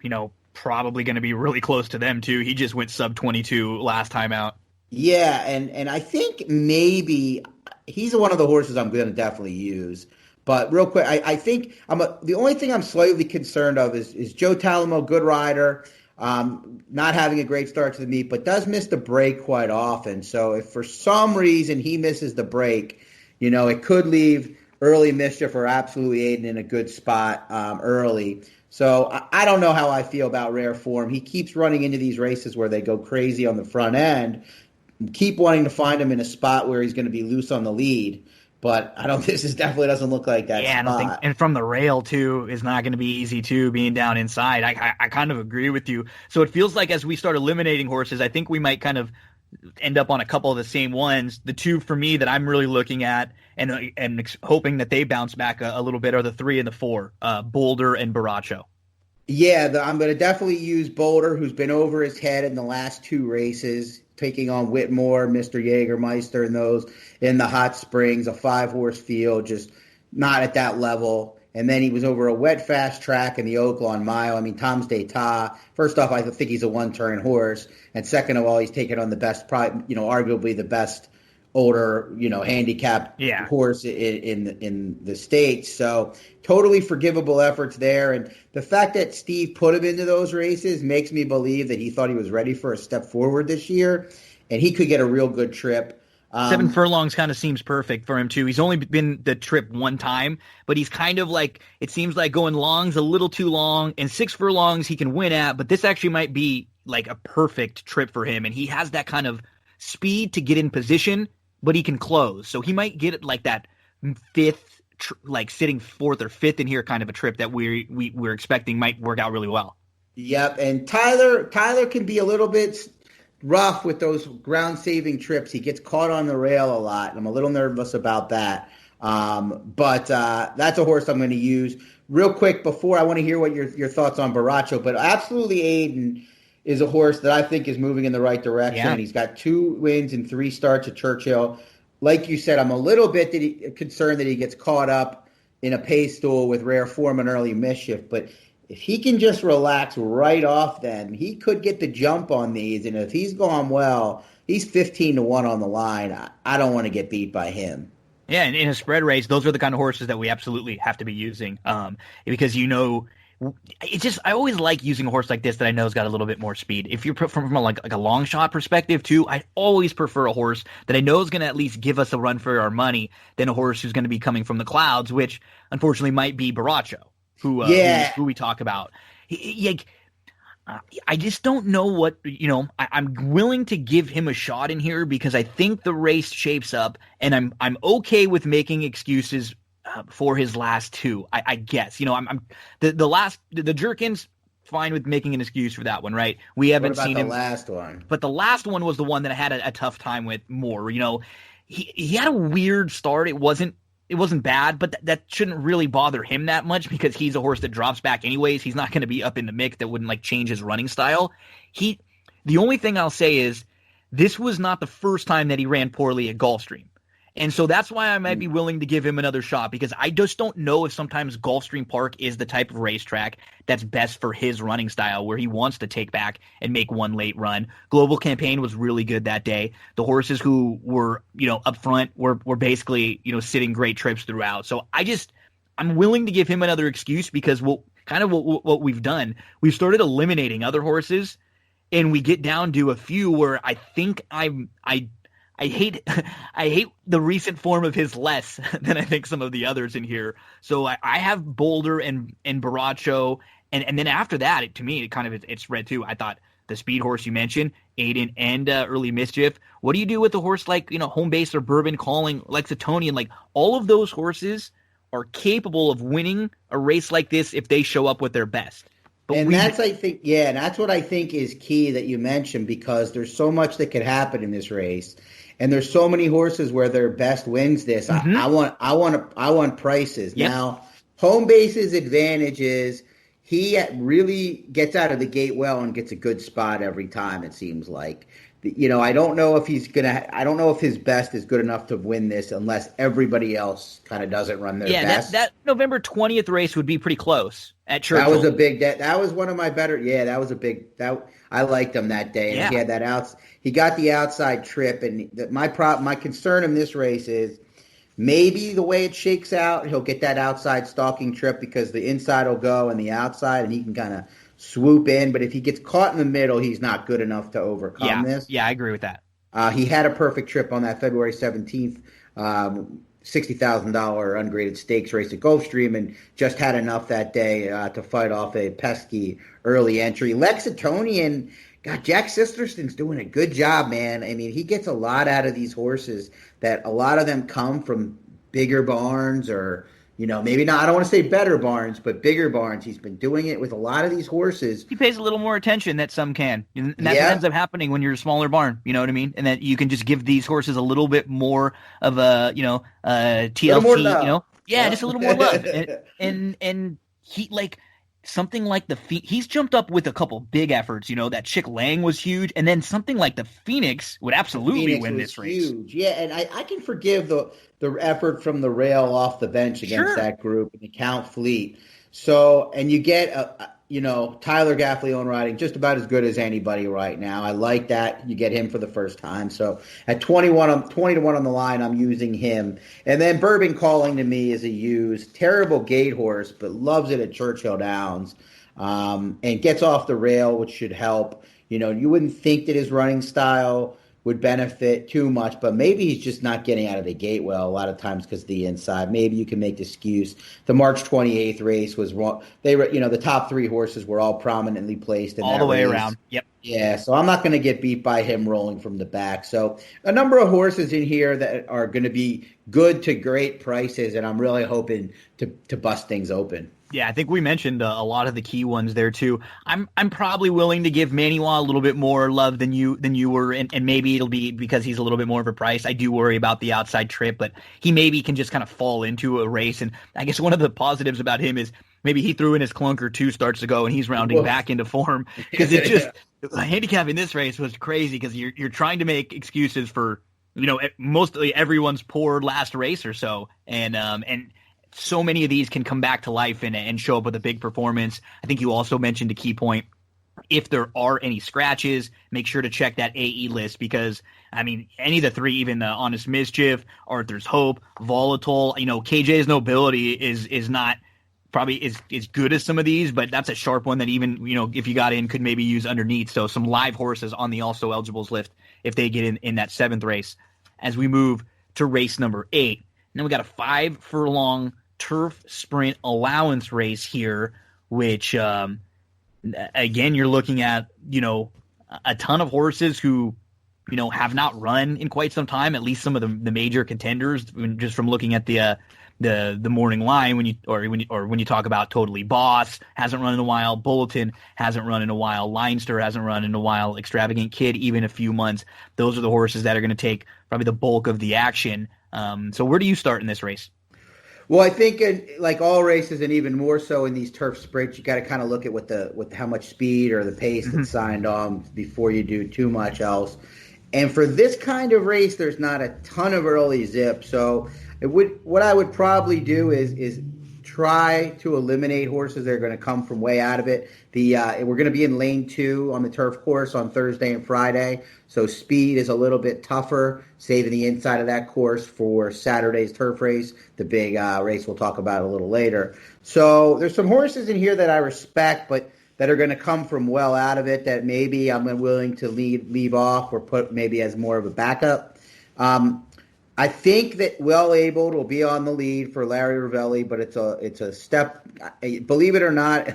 probably going to be really close to them too. He just went sub 22 last time out. Yeah, and I think maybe he's one of the horses I'm going to definitely use. But real quick, I think the only thing I'm slightly concerned of is Joe Talamo, good rider, not having a great start to the meet, but does miss the break quite often. So if for some reason he misses the break, it could leave Early Mischief or Absolutely Aiden in a good spot early. So I don't know how I feel about Rare Form. He keeps running into these races where they go crazy on the front end. Keep wanting to find him in a spot where he's going to be loose on the lead. But this definitely doesn't look like that spot. I don't think, and from the rail too is not going to be easy too, being down inside. I kind of agree with you. So it feels like as we start eliminating horses, I think we might kind of end up on a couple of the same ones. The two for me that I'm really looking at and hoping that they bounce back a little bit are the 3 and the 4, Boulder and Baracho. Yeah, I'm going to definitely use Boulder, who's been over his head in the last 2 races, taking on Whitmore, Mr. Jägermeister, and those in the Hot Springs, a 5-horse field, just not at that level. And then he was over a wet, fast track in the Oaklawn Mile. I mean, Tom's d'Etat, first off, I think he's a one-turn horse. And second of all, he's taken on the best, arguably the best older, handicapped horse in the States. So totally forgivable efforts there. And the fact that Steve put him into those races makes me believe that he thought he was ready for a step forward this year. And he could get a real good trip. 7 furlongs kind of seems perfect for him too. He's only been the trip one time, but he's kind of like, it seems like going long's a little too long, and 6 furlongs he can win at, but this actually might be like a perfect trip for him. And he has that kind of speed to get in position, but he can close. So he might get like that 5th, like sitting 4th or 5th in here kind of a trip that we're expecting might work out really well. Yep. And Tyler can be a little bit rough with those ground-saving trips. He gets caught on the rail a lot, and I'm a little nervous about that. But that's a horse I'm going to use. Real quick, before I want to hear what your thoughts on Baracho, but Absolutely Aiden is a horse that I think is moving in the right direction. Yeah. He's got 2 wins and 3 starts at Churchill. Like you said, I'm a little bit concerned that he gets caught up in a pace duel with Rare Form and Early Mischief, but if he can just relax right off, then he could get the jump on these. And if he's gone well, he's 15-1 on the line. I don't want to get beat by him. Yeah, and in a spread race, those are the kind of horses that we absolutely have to be using. Because it's just, I always like using a horse like this that I know has got a little bit more speed. If you're from like a long shot perspective too, I always prefer a horse that I know is going to at least give us a run for our money than a horse who's going to be coming from the clouds, which unfortunately might be Baracho. Who we talk about. I just don't know what, I'm willing to give him a shot in here because I think the race shapes up, and I'm okay with making excuses for his last 2. I guess, I'm the Jerkins, fine with making an excuse for that one, right? We haven't seen him. The last one, but the last one was the one that I had a tough time with more. He had a weird start. It wasn't bad, but that shouldn't really bother him that much because he's a horse that drops back anyways. He's not going to be up in the mix. That wouldn't change his running style. The only thing I'll say is this was not the first time that he ran poorly at Gulfstream. And so that's why I might be willing to give him another shot because I just don't know if sometimes Gulfstream Park is the type of racetrack that's best for his running style where he wants to take back and make one late run. Global Campaign was really good that day. The horses who were, up front were basically, sitting great trips throughout. So I'm willing to give him another excuse because what we've done, we've started eliminating other horses and we get down to a few where I think I hate the recent form of his less than I think some of the others in here. So I have Boulder and Baracho, and then after that, to me, it's red too. I thought the speed horse you mentioned, Aiden and Early Mischief. What do you do with a horse like, Home Base or Bourbon Calling, Lexitonian? Like, all of those horses are capable of winning a race like this if they show up with their best. But and that's what I think is key that you mentioned, because there's so much that could happen in this race, and there's so many horses where their best wins this. Mm-hmm. I want prices. Yep. Now, Home Base's advantage is he really gets out of the gate well and gets a good spot every time, it seems like. I don't know if his best is good enough to win this unless everybody else kind of doesn't run their best. That November 20th race would be pretty close at Churchill. That was one of my better. Yeah, that was a big. I liked him that day, and he had that he got the outside trip, and my concern in this race is maybe the way it shakes out, he'll get that outside stalking trip because the inside will go and the outside, and he can kind of swoop in. But if he gets caught in the middle, he's not good enough to overcome this. Yeah, I agree with that. He had a perfect trip on that February 17th, $60,000 ungraded stakes race at Gulfstream, and just had enough that day to fight off a pesky early entry. Lexitonian, God, Jack Sisterson's doing a good job, man. I mean, he gets a lot out of these horses that a lot of them come from bigger barns or, maybe not, I don't want to say better barns, but bigger barns. He's been doing it with a lot of these horses. He pays a little more attention that some can. And that's what ends up happening when you're a smaller barn, you know what I mean? And that you can just give these horses a little bit more of a, TLC, just a little more love. And he, something like he's jumped up with a couple big efforts, that Chick Lang was huge, and then something like the Phoenix would absolutely win this race. Huge. Yeah, and I can forgive the effort from the rail off the bench against that group and the Count Fleet. So, and you get Tyler Gaffleone riding just about as good as anybody right now. I like that. You get him for the first time. So at 20 to 1 on the line, I'm using him. And then Bourbon Calling to me is a use. Terrible gate horse, but loves it at Churchill Downs. And gets off the rail, which should help. You wouldn't think that his running style would benefit too much, but maybe he's just not getting out of the gate well a lot of times because of the inside. Maybe you can make the excuse. The March 28th race was wrong. The top three horses were all prominently placed in all that the way race. around. Yep. Yeah, so I'm not going to get beat by him rolling from the back. So a number of horses in here that are going to be good to great prices, and I'm really hoping to bust things open. Yeah, I think we mentioned a lot of the key ones there too. I'm probably willing to give Manuel a little bit more love than you were, and maybe it'll be because he's a little bit more of a price. I do worry about the outside trip, but he maybe can just kind of fall into a race. And I guess one of the positives about him is maybe he threw in his clunker 2 starts ago and he's rounding back into form, because it just handicapping this race was crazy because you're trying to make excuses for mostly everyone's poor last race or so, and so many of these can come back to life and show up with a big performance. I think you also mentioned a key point. If there are any scratches, make sure to check that AE list, because, any of the three, even the Honest Mischief, Arthur's Hope, Volatile, KJ's Nobility is not probably as good as some of these, but that's a sharp one that even, if you got in, could maybe use underneath. So some live horses on the also eligibles list if they get in that 7th race. As we move to race number 8, and then we got a 5 furlong turf sprint allowance race here, which again, you're looking at a ton of horses who have not run in quite some time, at least some of the major contenders, just from looking at the morning line. When you talk about Totally Boss, hasn't run in a while, Bulletin hasn't run in a while, Leinster hasn't run in a while, Extravagant Kid even a few months. Those are the horses that are going to take probably the bulk of the action. So where do you start in this race? Well, I think like all races, and even more so in these turf sprints, you got to kind of look at with how much speed or the pace that's signed on before you do too much else. And for this kind of race, there's not a ton of early zip. So what I would probably do is try to eliminate horses that are going to come from way out of it. We're going to be in lane 2 on the turf course on Thursday and Friday, so speed is a little bit tougher, saving the inside of that course for Saturday's turf race, the big race we'll talk about a little later. So there's some horses in here that I respect, but that are going to come from well out of it that maybe I'm willing to leave off or put maybe as more of a backup. I think that Well Abled will be on the lead for Larry Ravelli, but it's a step. Believe it or not,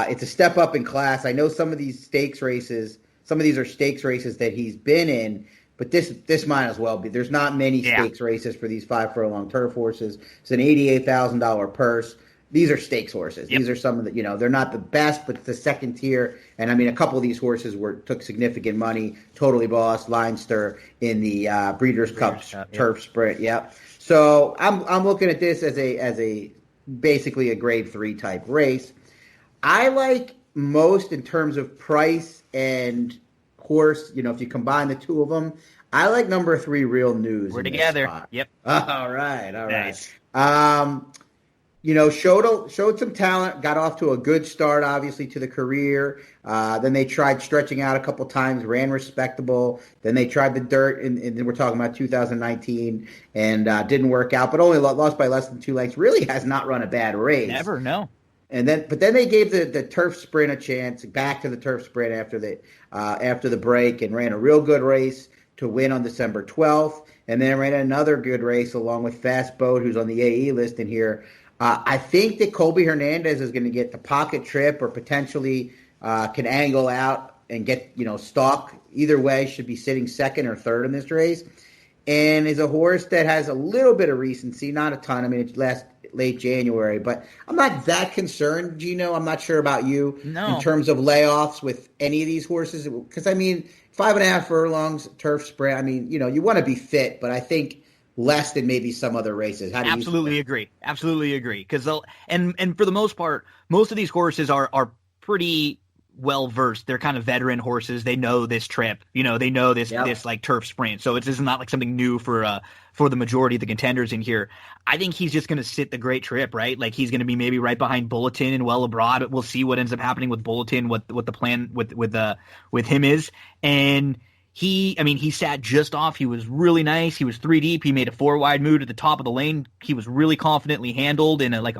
it's a step up in class. I know some of these stakes races. Some of these are stakes races that he's been in, but this might as well be. There's not many stakes races for these 5 furlong turf horses. It's an $88,000 purse. These are stakes horses. Yep. These are some of the, they're not the best, but it's the second tier. And I mean, a couple of these horses took significant money. Totally Boss, Leinster in the Breeders' Cup Turf Sprint. Yep. So I'm looking at this as a basically a grade 3 type race. I like most in terms of price and horse. If you combine the two of them, I like number 3 Real News. We're together. Yep. All right. Nice. Showed some talent, got off to a good start, obviously, to the career. Then they tried stretching out a couple times, ran respectable. Then they tried the dirt, and we're talking about 2019, and didn't work out, but only lost by less than 2 lengths. Really has not run a bad race. Never, no. But then they gave the turf sprint a chance, back to the turf sprint after the break, and ran a real good race to win on December 12th, and then ran another good race along with Fast Boat, who's on the AE list in here. I think that Colby Hernandez is going to get the pocket trip or potentially can angle out and get, stalk. Either way, should be sitting second or third in this race. And is a horse that has a little bit of recency, not a ton. I mean, it's late January, but I'm not that concerned, Gino. I'm not sure about you in terms of layoffs with any of these horses. Because, 5.5 furlongs, turf sprint. You want to be fit, but I think less than maybe some other races. How do you Absolutely agree. Because and for the most part, most of these horses are pretty well versed. They're kind of veteran horses. They know this trip. They know this like turf sprint. So this is not like something new for the majority of the contenders in here. I think he's just going to sit the great trip, right? Like he's going to be maybe right behind Bulletin and Well Abroad. We'll see what ends up happening with Bulletin, what the plan with him is. And he sat just off. He was really nice. He was 3 deep. He made a 4 wide move at the top of the lane. He was really confidently handled in a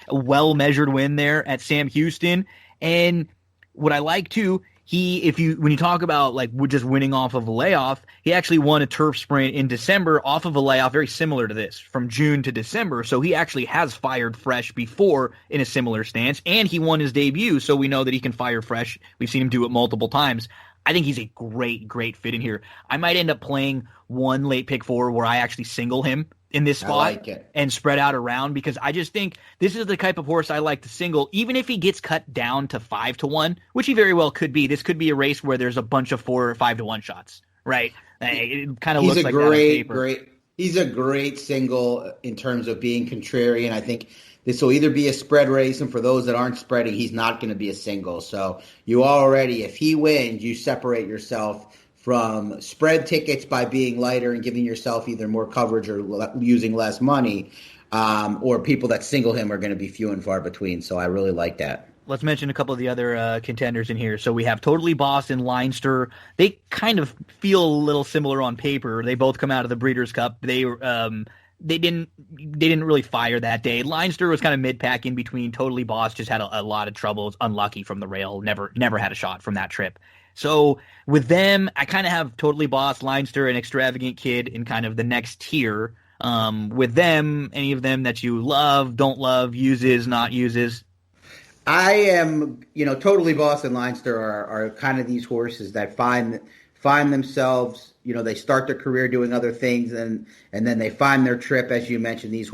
well-measured win there at Sam Houston. And what I like too, when you talk about like just winning off of a layoff, he actually won a turf sprint in December off of a layoff very similar to this from June to December. So he actually has fired fresh before in a similar stance, and he won his debut. So we know that he can fire fresh. We've seen him do it multiple times. I think he's a great, great fit in here. I might end up playing one late pick 4 where I actually single him in this spot and spread out around, because I just think this is the type of horse I like to single, even if he gets cut down to 5-1, which he very well could be. This could be a race where there's a bunch of 4 or 5-1 shots, right? It kind of looks like that on paper. He's a great single in terms of being contrarian. I think this will either be a spread race, and for those that aren't spreading, he's not going to be a single. So you already, if he wins, you separate yourself from spread tickets by being lighter and giving yourself either more coverage or using less money, or people that single him are going to be few and far between. So I really like that. Let's mention a couple of the other contenders in here. So we have Totally Boss and Leinster. They kind of feel a little similar on paper. They both come out of the Breeders' Cup. They didn't really fire that day. Leinster was kind of mid-pack in between. Totally Boss just had a lot of trouble. Was unlucky from the rail. Never had a shot from that trip. So with them, I kind of have Totally Boss, Leinster, and Extravagant Kid in kind of the next tier. With them, any of them that you love, don't love, uses, not uses? I am, Totally Boss and Leinster are kind of these horses that find themselves, they start their career doing other things, and then they find their trip. As you mentioned, these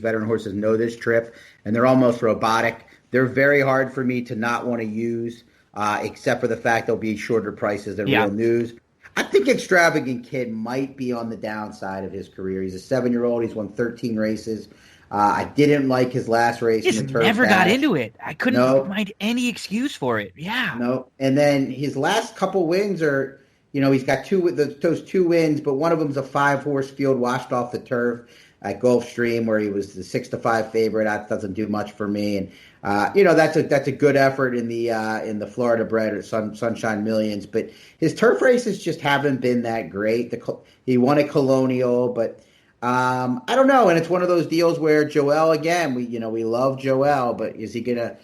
veteran horses know this trip, and they're almost robotic. They're very hard for me to not want to use, except for the fact they'll be shorter prices than Real News. I think Extravagant Kid might be on the downside of his career. He's a 7-year-old. He's won 13 races. I didn't like his last race in the turf. Never got into it. I couldn't find any excuse for it. Yeah. No. And then his last couple wins are, he's got those 2 wins, but one of them's a 5-horse field washed off the turf at Gulfstream, where he was the 6-5 favorite. That doesn't do much for me. And that's a good effort in the Florida bred or Sunshine Millions. But his turf races just haven't been that great. He won at Colonial, but I don't know. And it's one of those deals where Joel, again, we love Joel, but is he gonna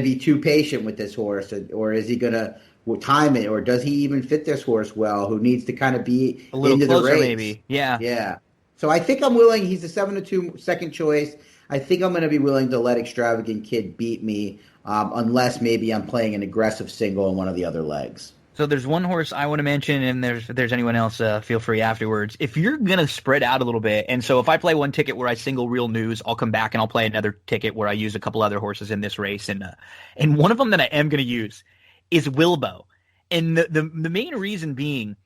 be too patient with this horse, or is he gonna time it, or does he even fit this horse well? Who needs to kind of be a little into closer, the race? Maybe, yeah. So I think I'm willing. He's a 7-2 second choice. I think I'm going to be willing to let Extravagant Kid beat me, unless maybe I'm playing an aggressive single in one of the other legs. So there's one horse I want to mention, and if there's anyone else, feel free afterwards. If you're going to spread out a little bit, and so if I play one ticket where I single Real News, I'll come back and I'll play another ticket where I use a couple other horses in this race. And one of them that I am going to use is Wilbo. And the main reason being,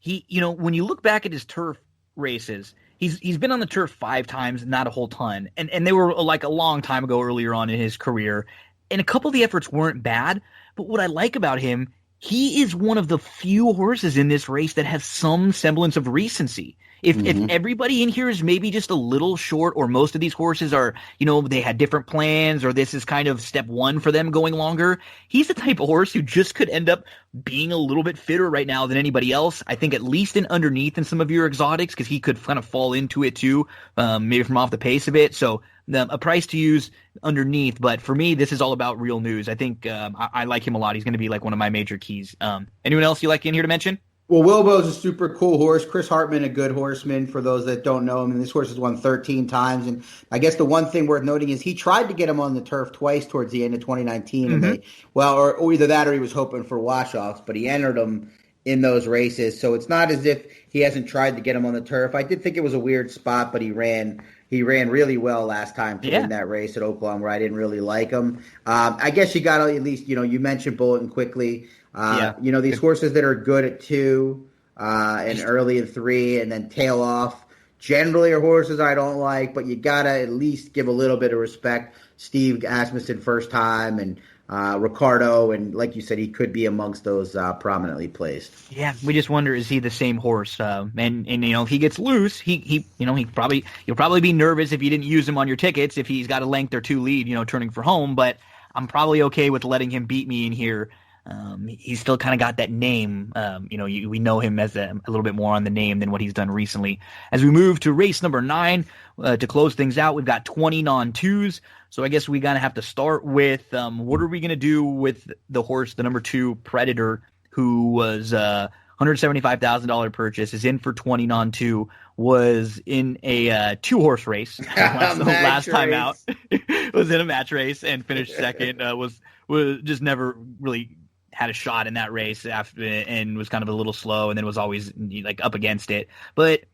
when you look back at his turf races, he's been on the turf 5 times, not a whole ton. And they were like a long time ago earlier on in his career. And a couple of the efforts weren't bad. But what I like about him, he is one of the few horses in this race that has some semblance of recency. If everybody in here is maybe just a little short, or most of these horses are, they had different plans, or this is kind of step 1 for them going longer, he's the type of horse who just could end up being a little bit fitter right now than anybody else. I think at least in underneath in some of your exotics, because he could kind of fall into it too, maybe from off the pace a bit. So a price to use underneath. But for me, this is all about Real News. I think I like him a lot. He's going to be like one of my major keys. Anyone else you like in here to mention? Well, Wilbo's a super cool horse. Chris Hartman, a good horseman for those that don't know him. And this horse has won 13 times. And I guess the one thing worth noting is he tried to get him on the turf twice towards the end of 2019. Mm-hmm. And or either that or he was hoping for wash-offs, but he entered them in those races. So it's not as if he hasn't tried to get him on the turf. I did think it was a weird spot, but he ran really well last time to win that race at Oaklawn, where I didn't really like him. I guess you got to at least, you mentioned Bulletin quickly. These horses that are good at 2 and early in 3 and then tail off generally are horses I don't like, but you got to at least give a little bit of respect. Steve Asmussen first time, and Ricardo, and like you said, he could be amongst those prominently placed. Yeah, we just wonder, is he the same horse? And if he gets loose, you'll probably be nervous if you didn't use him on your tickets if he's got a length or 2 lead, turning for home. But I'm probably okay with letting him beat me in here. He's still kind of got that name. We know him as a little bit more on the name than what he's done recently. As we move to race number 9, to close things out, we've got 20 non-2s. So I guess we gotta have to start with what are we gonna do with the horse, the number 2 Predator, who was $175,000 purchase, is in for 20 non-2, was in a 2-horse race last time out. Was in a match race and finished second. Was just never really had a shot in that race after, and was kind of a little slow, and then was always like up against it. But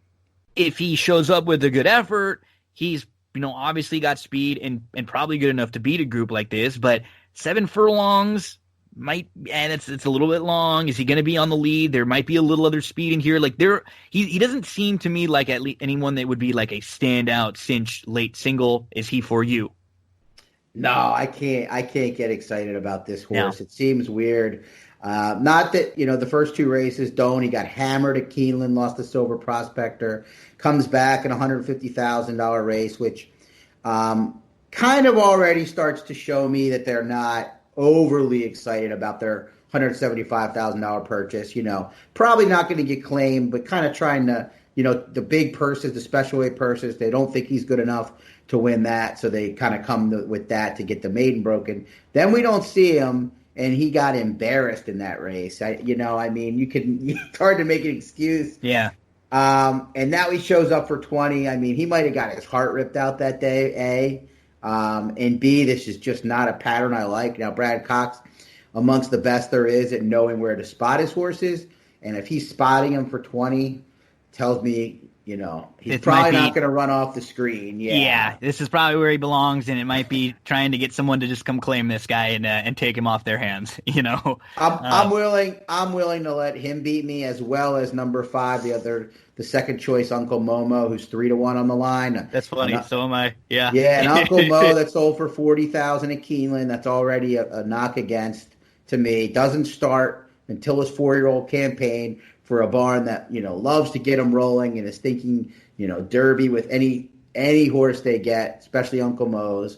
if he shows up with a good effort, he's obviously got speed and probably good enough to beat a group like this. But 7 furlongs it's a little bit long. Is he going to be on the lead? There might be a little other speed in here. Like he doesn't seem to me like at least anyone that would be like a standout cinch late single. Is he for you? No, I can't get excited about this horse. No. It seems weird. Not that, the first 2 races he got hammered at Keeneland, lost the Silver Prospector, comes back in a $150,000 race, which kind of already starts to show me that they're not overly excited about their $175,000 purchase. Probably not going to get claimed, but kind of trying to, the big purses, the special weight purses, they don't think he's good enough to win that, so they kind of come with that to get the maiden broken. Then we don't see him, and he got embarrassed in that race. It's hard to make an excuse. Yeah. And now he shows up for 20. He might have got his heart ripped out that day, A. And B, this is just not a pattern I like. Now, Brad Cox, amongst the best there is at knowing where to spot his horses, and if he's spotting him for 20, tells me, he's probably not going to run off the screen. Yeah, this is probably where he belongs, and it might be trying to get someone to just come claim this guy and take him off their hands. I'm willing to let him beat me, as well as number 5, the second choice Uncle Momo, who's 3-1 on the line. That's funny. So am I. Yeah. Yeah, and Uncle Mo that sold for $40,000 at Keeneland. That's already a knock against to me. Doesn't start until his 4-year-old campaign for a barn that, loves to get him rolling and is thinking, Derby with any horse they get, especially Uncle Mo's.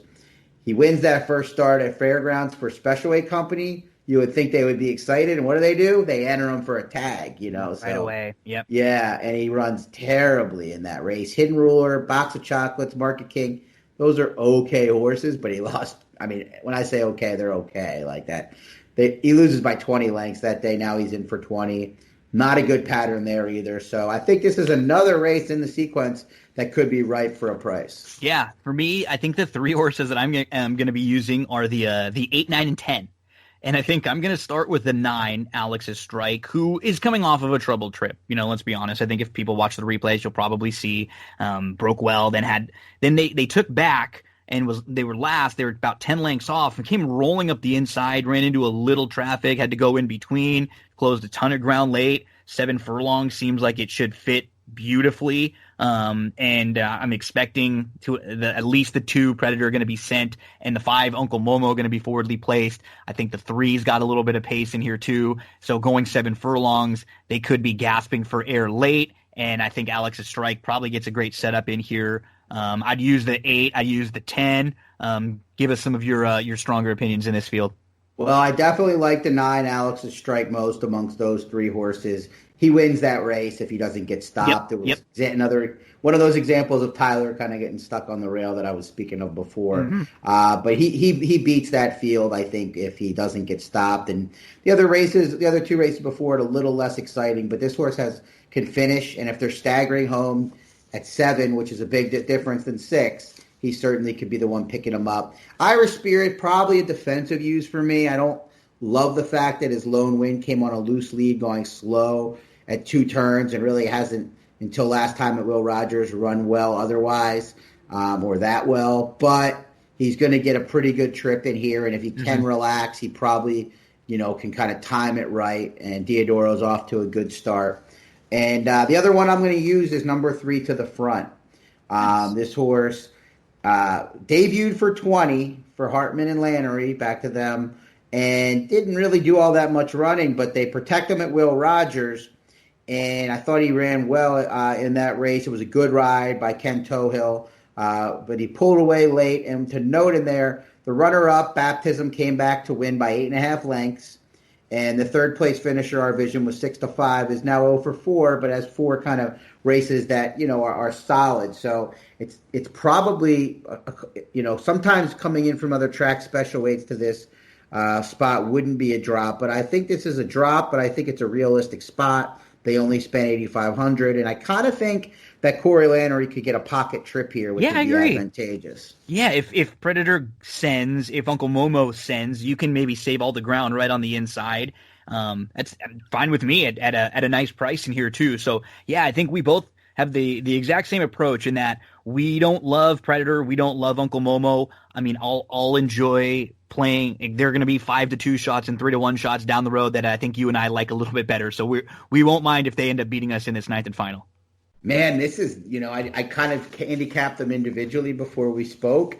He wins that first start at Fairgrounds for Special Weight Company. You would think they would be excited. And what do? They enter him for a tag, So, right away. Yep. Yeah, and he runs terribly in that race. Hidden Ruler, Box of Chocolates, Market King, those are okay horses, but he lost. When I say okay, they're okay like that. He loses by 20 lengths that day. Now he's in for 20. not a good pattern there either. So I think this is another race in the sequence that could be ripe for a price. Yeah, for me, I think the 3 horses that I'm going to be using are the 8, 9, and 10. And I think I'm going to start with the 9, Alex's Strike, who is coming off of a troubled trip. Let's be honest. I think if people watch the replays, you'll probably see broke well, then they took back and they were last. They were about 10 lengths off and came rolling up the inside, ran into a little traffic, had to go in between, closed a ton of ground late. 7 furlongs seems like it should fit beautifully. I'm expecting at least the 2 Predator going to be sent, and the 5 Uncle Momo going to be forwardly placed. I think the 3's got a little bit of pace in here too. So going 7 furlongs, they could be gasping for air late, and I think Alex's Strike probably gets a great setup in here. I'd use the 8. I'd use the 10. Give us some of your stronger opinions in this field. Well, I definitely like the 9, Alex's Strike, most amongst those 3 horses. He wins that race if he doesn't get stopped. It was another one of those examples of Tyler kind of getting stuck on the rail that I was speaking of before. Mm-hmm. But he beats that field, I think, if he doesn't get stopped. And the other 2 races before it, a little less exciting. But this horse can finish, and if they're staggering home at 7, which is a big difference than 6, he certainly could be the one picking him up. Irish Spirit, probably a defensive use for me. I don't love the fact that his lone win came on a loose lead going slow at 2 turns and really hasn't, until last time at Will Rogers, run well otherwise or that well. But he's going to get a pretty good trip in here, and if he can relax, he probably can kind of time it right, and Diodoro's off to a good start. And the other one I'm going to use is number 3, To the Front. This horse debuted for 20 for Hartman and Lannery, back to them, and didn't really do all that much running, but they protect him at Will Rogers, and I thought he ran well in that race. It was a good ride by Ken Tohill, but he pulled away late. And to note in there, the runner-up, Baptism, came back to win by 8.5 lengths, and the third-place finisher, Our Vision, was 6-5, is now 0 for 4, but has 4 kind of races that are solid. So it's probably sometimes coming in from other tracks, special weights to this spot wouldn't be a drop, but I think this is a drop, but I think it's a realistic spot. They only spent $8,500, and I kind of think that Corey Lannery could get a pocket trip here, which would be advantageous. Yeah, if Predator sends, if Uncle Momo sends, you can maybe save all the ground right on the inside. That's fine with me at a nice price in here too. So yeah, I think we both have the exact same approach in that we don't love Predator, we don't love Uncle Momo. I mean, I'll enjoy playing. They're going to be 5-2 shots and 3-1 shots down the road that I think you and I like a little bit better. So we won't mind if they end up beating us in this 9th and final. Man, this is, I kind of handicapped them individually before we spoke.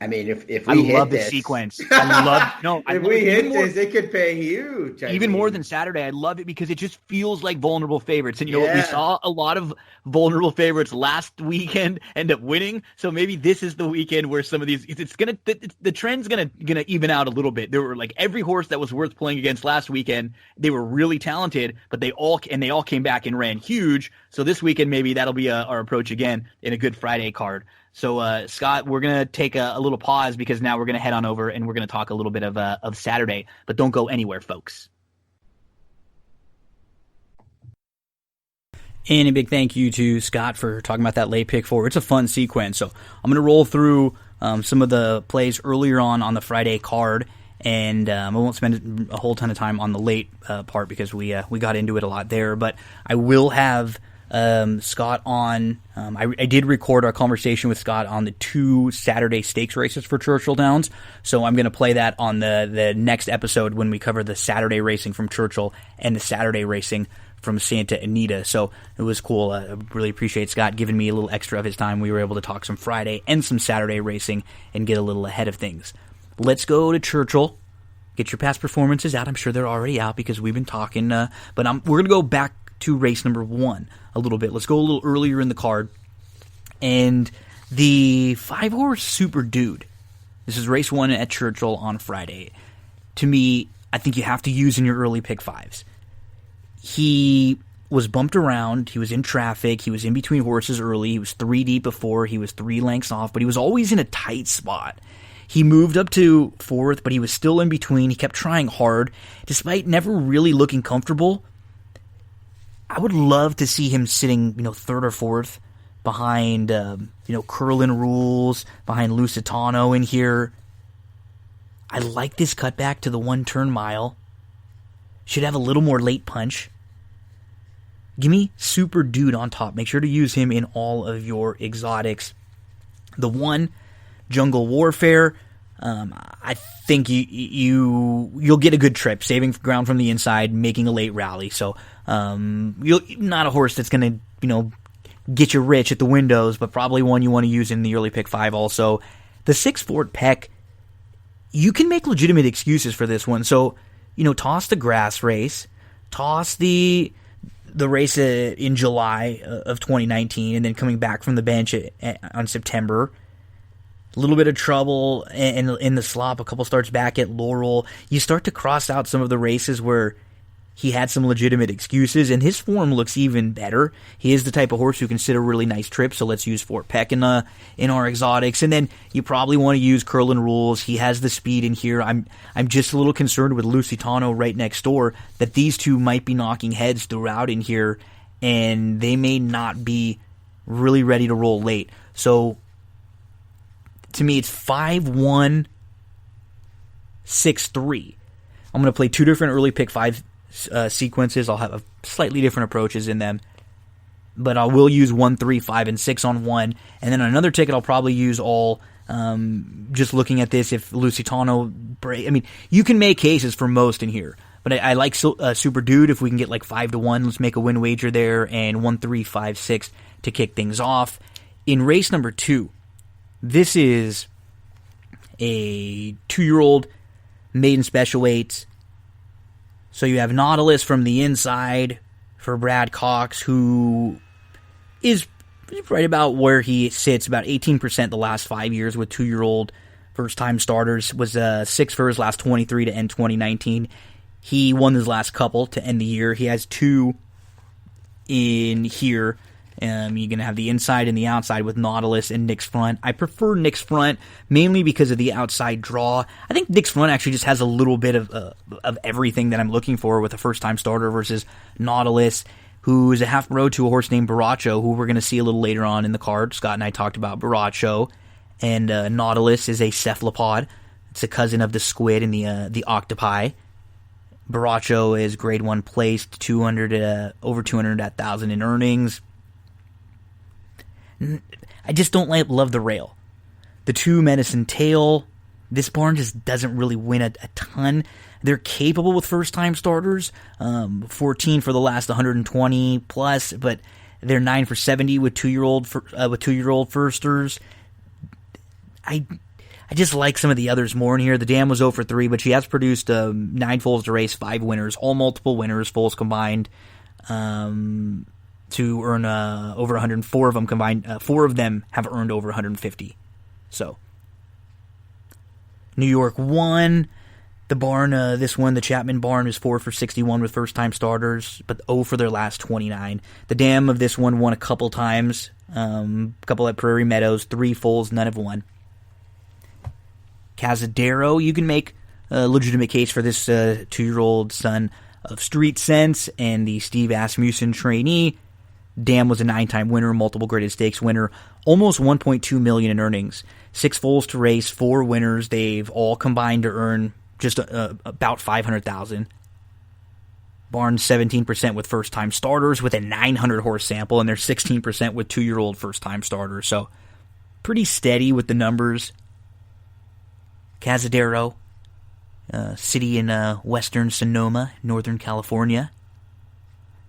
I mean, if we hit this. I love the sequence. If we hit this, it could pay huge. Even more than Saturday, I love it because it just feels like vulnerable favorites. And we saw a lot of vulnerable favorites last weekend end up winning. So maybe this is the weekend where some of these, the trend's gonna even out a little bit. There were like every horse that was worth playing against last weekend. They were really talented, but they all came back and ran huge. So this weekend, maybe that'll be our approach again in a Good Friday card. So, Scott, we're going to take a little pause because now we're going to head on over and we're going to talk a little bit of Saturday. But don't go anywhere, folks. And a big thank you to Scott for talking about that late pick 4. It's a fun sequence. So I'm going to roll through some of the plays earlier on the Friday card. And I won't spend a whole ton of time on the late part because we got into it a lot there. But I will have Scott on. I did record our conversation with Scott on the 2 Saturday stakes races for Churchill Downs, so I'm going to play that on the next episode when we cover the Saturday racing from Churchill and the Saturday racing from Santa Anita. So it was cool. I really appreciate Scott giving me a little extra of his time. We were able to talk some Friday and some Saturday racing and get a little ahead of things. Let's go to Churchill. Get your past performances out. I'm sure they're already out because we've been talking, but we're going to go back to race number 1 a little bit. Let's go a little earlier in the card. And the 5-horse Super Dude. This is race 1 at Churchill on Friday. To me, I think you have to use in your early pick 5s. He was bumped around. He was in traffic. He was in between horses early. He was 3 deep before. He was 3 lengths off, but he was always in a tight spot. He moved up to 4th, but he was still in between. He kept trying hard, despite never really looking comfortable. I would love to see him sitting, third or fourth behind, Curlin Rules, behind Lusitano in here. I like this cutback to the 1-turn mile. Should have a little more late punch. Give me Super Dude on top. Make sure to use him in all of your exotics. The 1, Jungle Warfare. I think you'll get a good trip, saving ground from the inside, making a late rally. So not a horse that's going to get you rich at the windows, but probably one you want to use in the early pick 5 also. The 6, Fort Peck, you can make legitimate excuses for this one. So, toss the grass race, toss the race in July of 2019, and then coming back from the bench on September. A little bit of trouble in the slop, a couple starts back at Laurel. You start to cross out some of the races where he had some legitimate excuses, and his form looks even better. He is the type of horse who can sit a really nice trip, so let's use Fort Peck in our exotics. And then you probably want to use Curlin Rules. He has the speed in here. I'm just a little concerned with Lusitano right next door that these two might be knocking heads throughout in here, and they may not be really ready to roll late. So to me, it's 5-1, 6-3. I'm going to play 2 different early pick 5 sequences. I'll have slightly different approaches in them, but I will use 1, 3, 5, and 6 on one, and then another ticket I'll probably use all. Just looking at this, if Lusitano, you can make cases for most in here, but I like Super Dude. If we can get like 5-1, let's make a win wager there, and 1, 3, 5, 6 to kick things off. In race number 2, this is a 2-year-old maiden special weights. So you have Nautilus from the inside for Brad Cox, who is right about where he sits, about 18% the last 5 years with 2-year-old first-time starters. Was 6 for his last 23 to end 2019. He won his last couple to end the year. He has 2 in here. You're going to have the inside and the outside with Nautilus and Nick's Front. I prefer Nick's Front mainly because of the outside draw. I think Nick's Front actually just has a little bit of everything that I'm looking for with a first-time starter versus Nautilus, who is a half road to a horse named Baracho, who we're going to see a little later on in the card. Scott and I talked about Baracho, and Nautilus is a cephalopod. It's a cousin of the squid and the octopi. Baracho is grade 1 placed, 200 over 200,000 in earnings. I just don't love the rail. The 2 Medicine Tail, this barn just doesn't really win a ton. They're capable with first-time starters, 14 for the last 120 plus, but they're 9 for 70 with 2-year-old firsters. I just like some of the others more in here. The Dam was 0 for 3, but she has produced 9 foals to race, 5 winners, all multiple winners, foals combined. To earn over 104 of them combined. 4 of them have earned over 150. So, New York 1. The barn, this one, the Chapman barn, is 4 for 61 with first-time starters, but 0 for their last 29. The Dam of this one won a couple times. A couple at Prairie Meadows, 3 foals, none have won. Cazadero, you can make a legitimate case for this 2-year-old son of Street Sense and the Steve Asmussen trainee. Dam was a 9-time winner, multiple graded stakes winner, almost $1.2 million in earnings. 6 foals to race, 4 winners. They've all combined to earn just about $500,000. Barn 17% with first-time starters with a 900-horse sample, and they're 16% with 2-year-old first-time starters. So pretty steady with the numbers. Cazadero, city in western Sonoma, Northern California.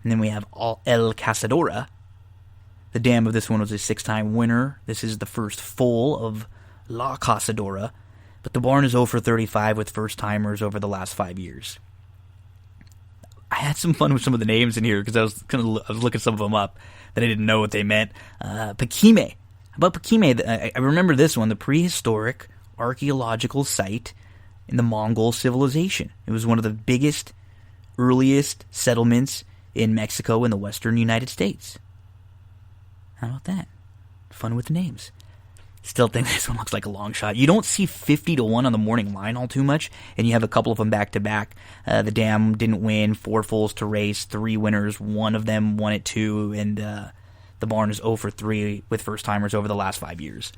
And then we have El Cazadora. The Dam of this one was a 6-time winner. This is the first foal of La Cazadora. But the barn is 0 for 35 with first-timers over the last 5 years. I had some fun with some of the names in here because I was looking some of them up that I didn't know what they meant. Pakime. About Pakime, I remember this one, the prehistoric archaeological site in the Mongol civilization. It was one of the biggest, earliest settlements in Mexico and the western United States. How about that? Fun with the names. Still think this one looks like a long shot. You don't see 50-1 on the morning line all too much, and you have a couple of them back-to-back. The Dam didn't win, 4 fulls to race, 3 winners. One of them won at 2, and the barn is 0 for 3 with first-timers over the last 5 years.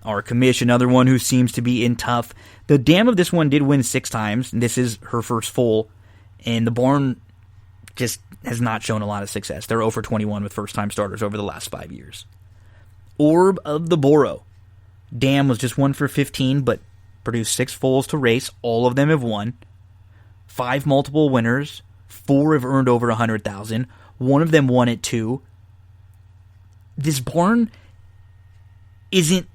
Our commish, another one who seems to be in tough. The Dam of this one did win 6 times. This is her first full, and the barn just has not shown a lot of success. They're 0 for 21 with first-time starters over the last 5 years. Orb of the Borough. Dam was just 1 for 15, but produced 6 fulls to race. All of them have won. 5 multiple winners. 4 have earned over 100,000. One of them won at 2. This barn isn't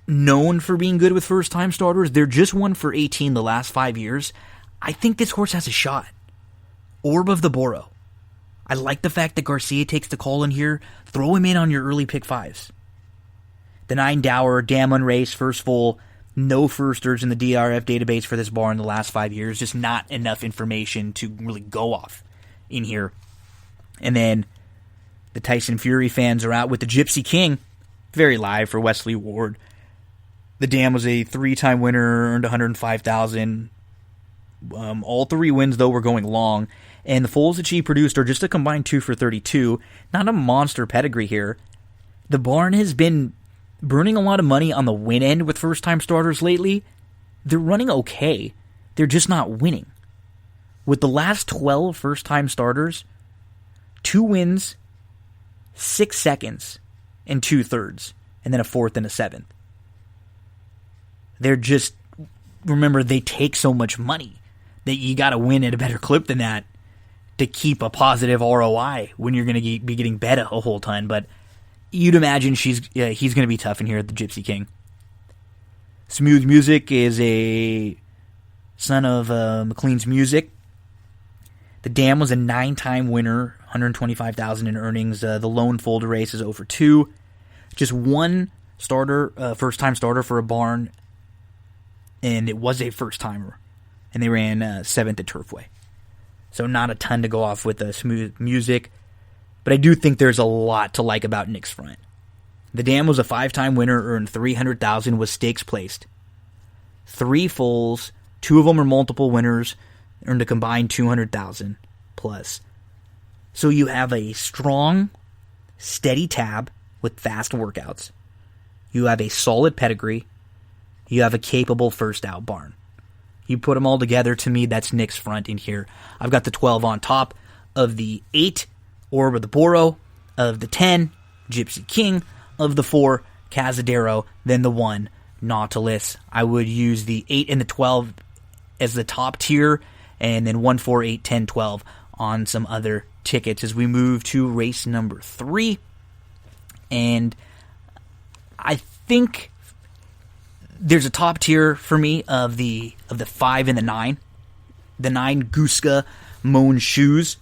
known for being good with first-time starters. They're just 1 for 18 the last 5 years. I think this horse has a shot. Orb of the Borough. I like the fact that Garcia takes the call in here. Throw him in on your early pick 5s. The 9 Dower, Dam unraced, first full, no firsters in the DRF database for this barn the last 5 years. Just not enough information to really go off in here. And then the Tyson Fury fans are out with the Gypsy King. Very live for Wesley Ward. The Dam was a 3-time winner, earned $105,000. All 3 wins, though, were going long. And the fulls that she produced are just a combined 2 for 32. Not a monster pedigree here. The barn has been burning a lot of money on the win end with first-time starters lately. They're running okay. They're just not winning. With the last 12 first-time starters, 2 wins, 6 seconds, and 2 thirds, and then a 4th and a 7th. They're just, remember, they take so much money that you got to win at a better clip than that to keep a positive ROI when you're going to be getting bet a whole ton. But you'd imagine he's going to be tough in here at the Gypsy King. Smooth Music is a son of McLean's Music. The Dam was a 9-time winner, $125,000 in earnings. The lone full to race is 0 for 2. Just 1 starter, first-time starter for a barn, and it was a first-timer. And they ran 7th at Turfway. So not a ton to go off with Smooth Music. But I do think there's a lot to like about Nick's front. The Dam was a 5-time winner, earned $300,000, was stakes placed. 3 fulls, 2 of them are multiple winners, earned a combined $200,000 plus. So you have a strong, steady tab with fast workouts. You have a solid pedigree. You have a capable first out barn. You put them all together, to me, that's Nick's front in here. I've got the 12 on top of the 8, Orb of the Borough, of the 10, Gypsy King, of the 4, Cazadero, then the 1, Nautilus. I would use the 8 and the 12 as the top tier, and then 1, 4, 8, 10, 12 on some other tickets as we move to race number 3. And I think there's a top tier for me of the 5 and the 9. The 9, Guska Moan Shoes.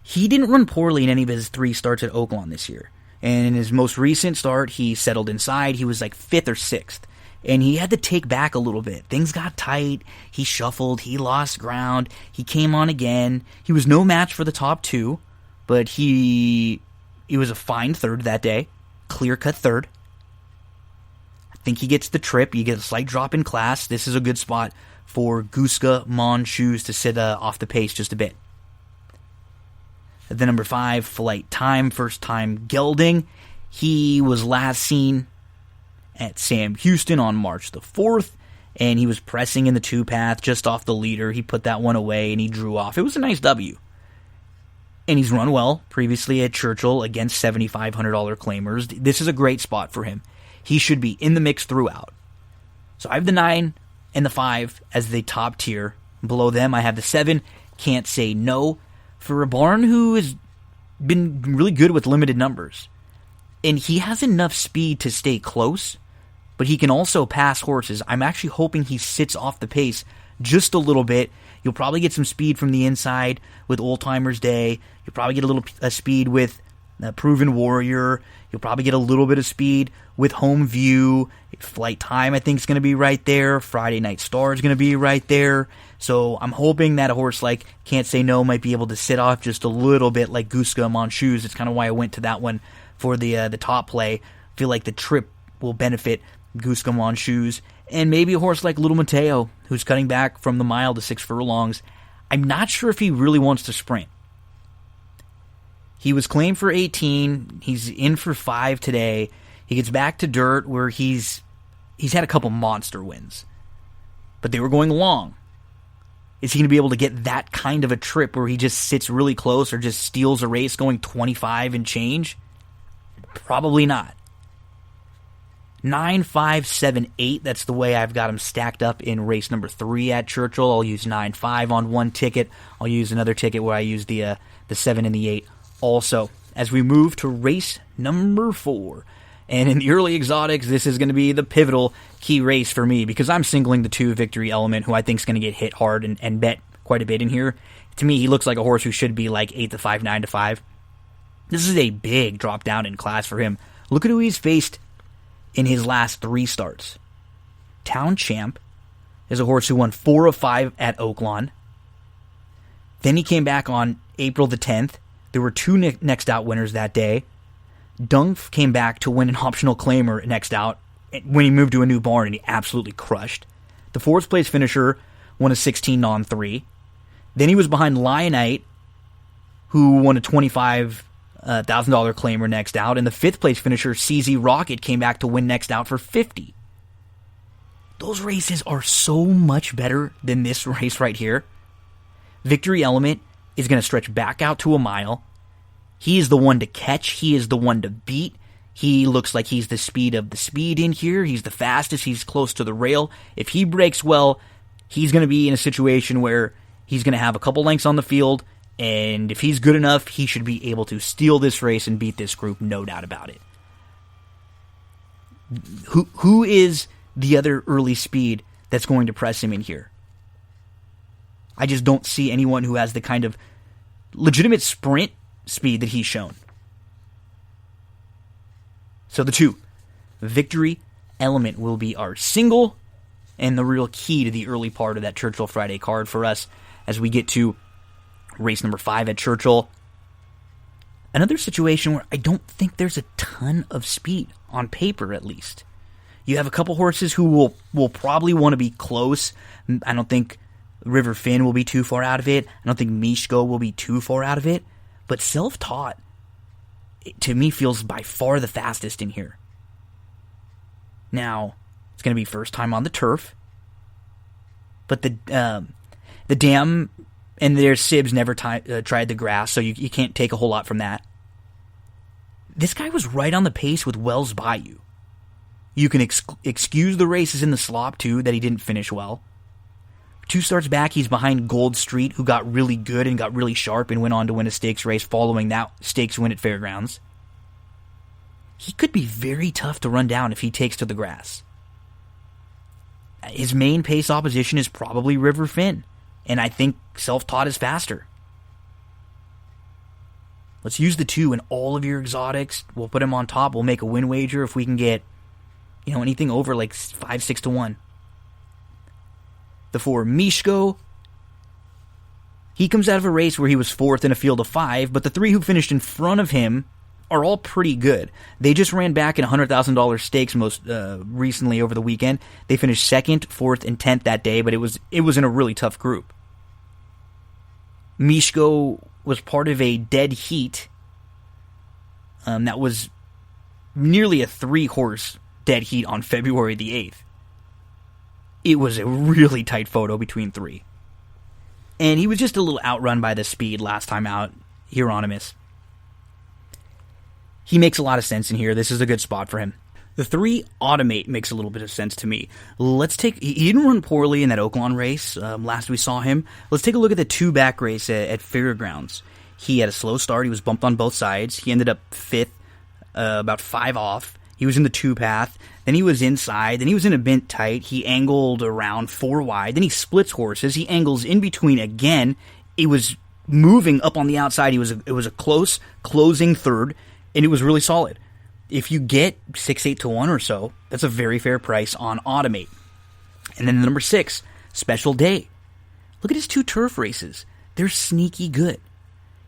He didn't run poorly in any of his 3 starts at Oaklawn this year. And in his most recent start, he settled inside. He was like 5th or 6th. And he had to take back a little bit. Things got tight. He shuffled. He lost ground. He came on again. He was no match for the top 2. But he was a fine 3rd that day. Clear-cut 3rd. I think he gets the trip. You get a slight drop in class. This is a good spot for Guska Mon Shoes to sit off the pace just a bit. At the number 5, Flight Time, first time gelding. He was last seen at Sam Houston on March the 4th, and he was pressing in the 2-path just off the leader. He put that one away, and he drew off. It was a nice W. And he's run well previously at Churchill against $7,500 claimers. This is a great spot for him. He should be in the mix throughout. So I have the 9 and the 5 as the top tier. Below them, I have the 7, Can't Say No, for a barn who has been really good with limited numbers. And he has enough speed to stay close, but he can also pass horses. I'm actually hoping he sits off the pace just a little bit. You'll probably get some speed from the inside with Old Timers Day. You'll probably get a little speed with Proven Warrior. You'll probably get a little bit of speed with Home View. Flight Time, I think, is going to be right there. Friday Night Star is going to be right there. So I'm hoping that a horse like Can't Say No might be able to sit off just a little bit like Guska Mon Shoes. It's kind of why I went to that one for the top play. feel like the trip will benefit Goose Gum shoes, and maybe a horse like Little Mateo, who's cutting back from the mile to 6 furlongs. I'm not sure if he really wants to sprint. He was claimed for 18. He's in for 5 today. He gets back to dirt where he's had a couple monster wins, but they were going long. Is he going to be able to get that kind of a trip where he just sits really close or just steals a race going 25 and change? Probably not. 9, 5, 7, 8. That's the way I've got him stacked up in race number 3 at Churchill. I'll use 9, 5 on one ticket. I'll use another ticket where I use the 7 and the 8 also. As we move to race number 4. And in the early exotics, this is going to be the pivotal key race for me because I'm singling the 2 Victory Element, who I think is going to get hit hard and bet quite a bit in here. To me, he looks like a horse who should be like 8 to 5, 9 to 5. This is a big drop down in class for him. Look at who he's faced in his last 3 starts. Town Champ is a horse who won 4 of 5 at Oaklawn. Then he came back on April the 10th. There were 2 next out winners that day. Dunf came back to win an optional claimer next out when he moved to a new barn, and he absolutely crushed. The 4th place finisher won a 16 on 3. Then he was behind Lionite, who won a $25,000 claimer next out, and the 5th place finisher, CZ Rocket, came back to win next out for 50. Those races are so much better than this race right here. Victory Element is going to stretch back out to a mile. He is the one to catch. He is the one to beat. He looks like he's the speed of the speed in here. He's the fastest. He's close to the rail. If he breaks well, he's going to be in a situation where he's going to have a couple lengths on the field, and if he's good enough, he should be able to steal this race and beat this group, no doubt about it. Who is the other early speed that's going to press him in here? I just don't see anyone who has the kind of legitimate sprint speed that he's shown. So the 2, Victory Element, will be our single and the real key to the early part of that Churchill Friday card for us as we get to race number 5 at Churchill. Another situation where I don't think there's a ton of speed, on paper at least. You have a couple horses who will probably want to be close. I don't think River Finn will be too far out of it. I don't think Mishko will be too far out of it. But Self-Taught, to me, feels by far the fastest in here. Now, it's going to be first time on the turf. But the dam and their sibs never tried the grass, so you can't take a whole lot from that. This guy was right on the pace with Wells Bayou. You can excuse the races in the slop, too, that he didn't finish well. 2 starts back, he's behind Gold Street, who got really good and got really sharp and went on to win a stakes race following that stakes win at Fairgrounds. He could be very tough to run down if he takes to the grass. His main pace opposition is probably River Finn, and I think Self-Taught is faster. Let's use the 2 in all of your exotics. We'll put him on top. We'll make a win wager if we can get, anything over like 5, 6 to 1. The 4, Mishko. He comes out of a race where he was 4th in a field of 5, but the 3 who finished in front of him are all pretty good. They just ran back in $100,000 stakes most recently over the weekend. They finished 2nd, 4th, and 10th that day, but it was in a really tough group. Mishko was part of a dead heat that was nearly a 3-horse dead heat on February the 8th. It was a really tight photo between 3. And he was just a little outrun by the speed last time out, Hieronymus. He makes a lot of sense in here. This is a good spot for him. The 3, Automate, makes a little bit of sense to me. He didn't run poorly in that Oaklawn race last we saw him. Let's take a look at the 2 back race at Fairgrounds. He had a slow start. He was bumped on both sides. He ended up 5th, about 5 off. He was in the 2 path. Then he was inside. Then he was in a bent tight. He angled around 4 wide. Then he splits horses. He angles in between again. It was moving up on the outside. It was a close closing 3rd, and it was really solid. If you get 6, 8 to 1 or so, that's a very fair price on Automate. And then the number 6, Special Day. Look at his 2 turf races. They're sneaky good.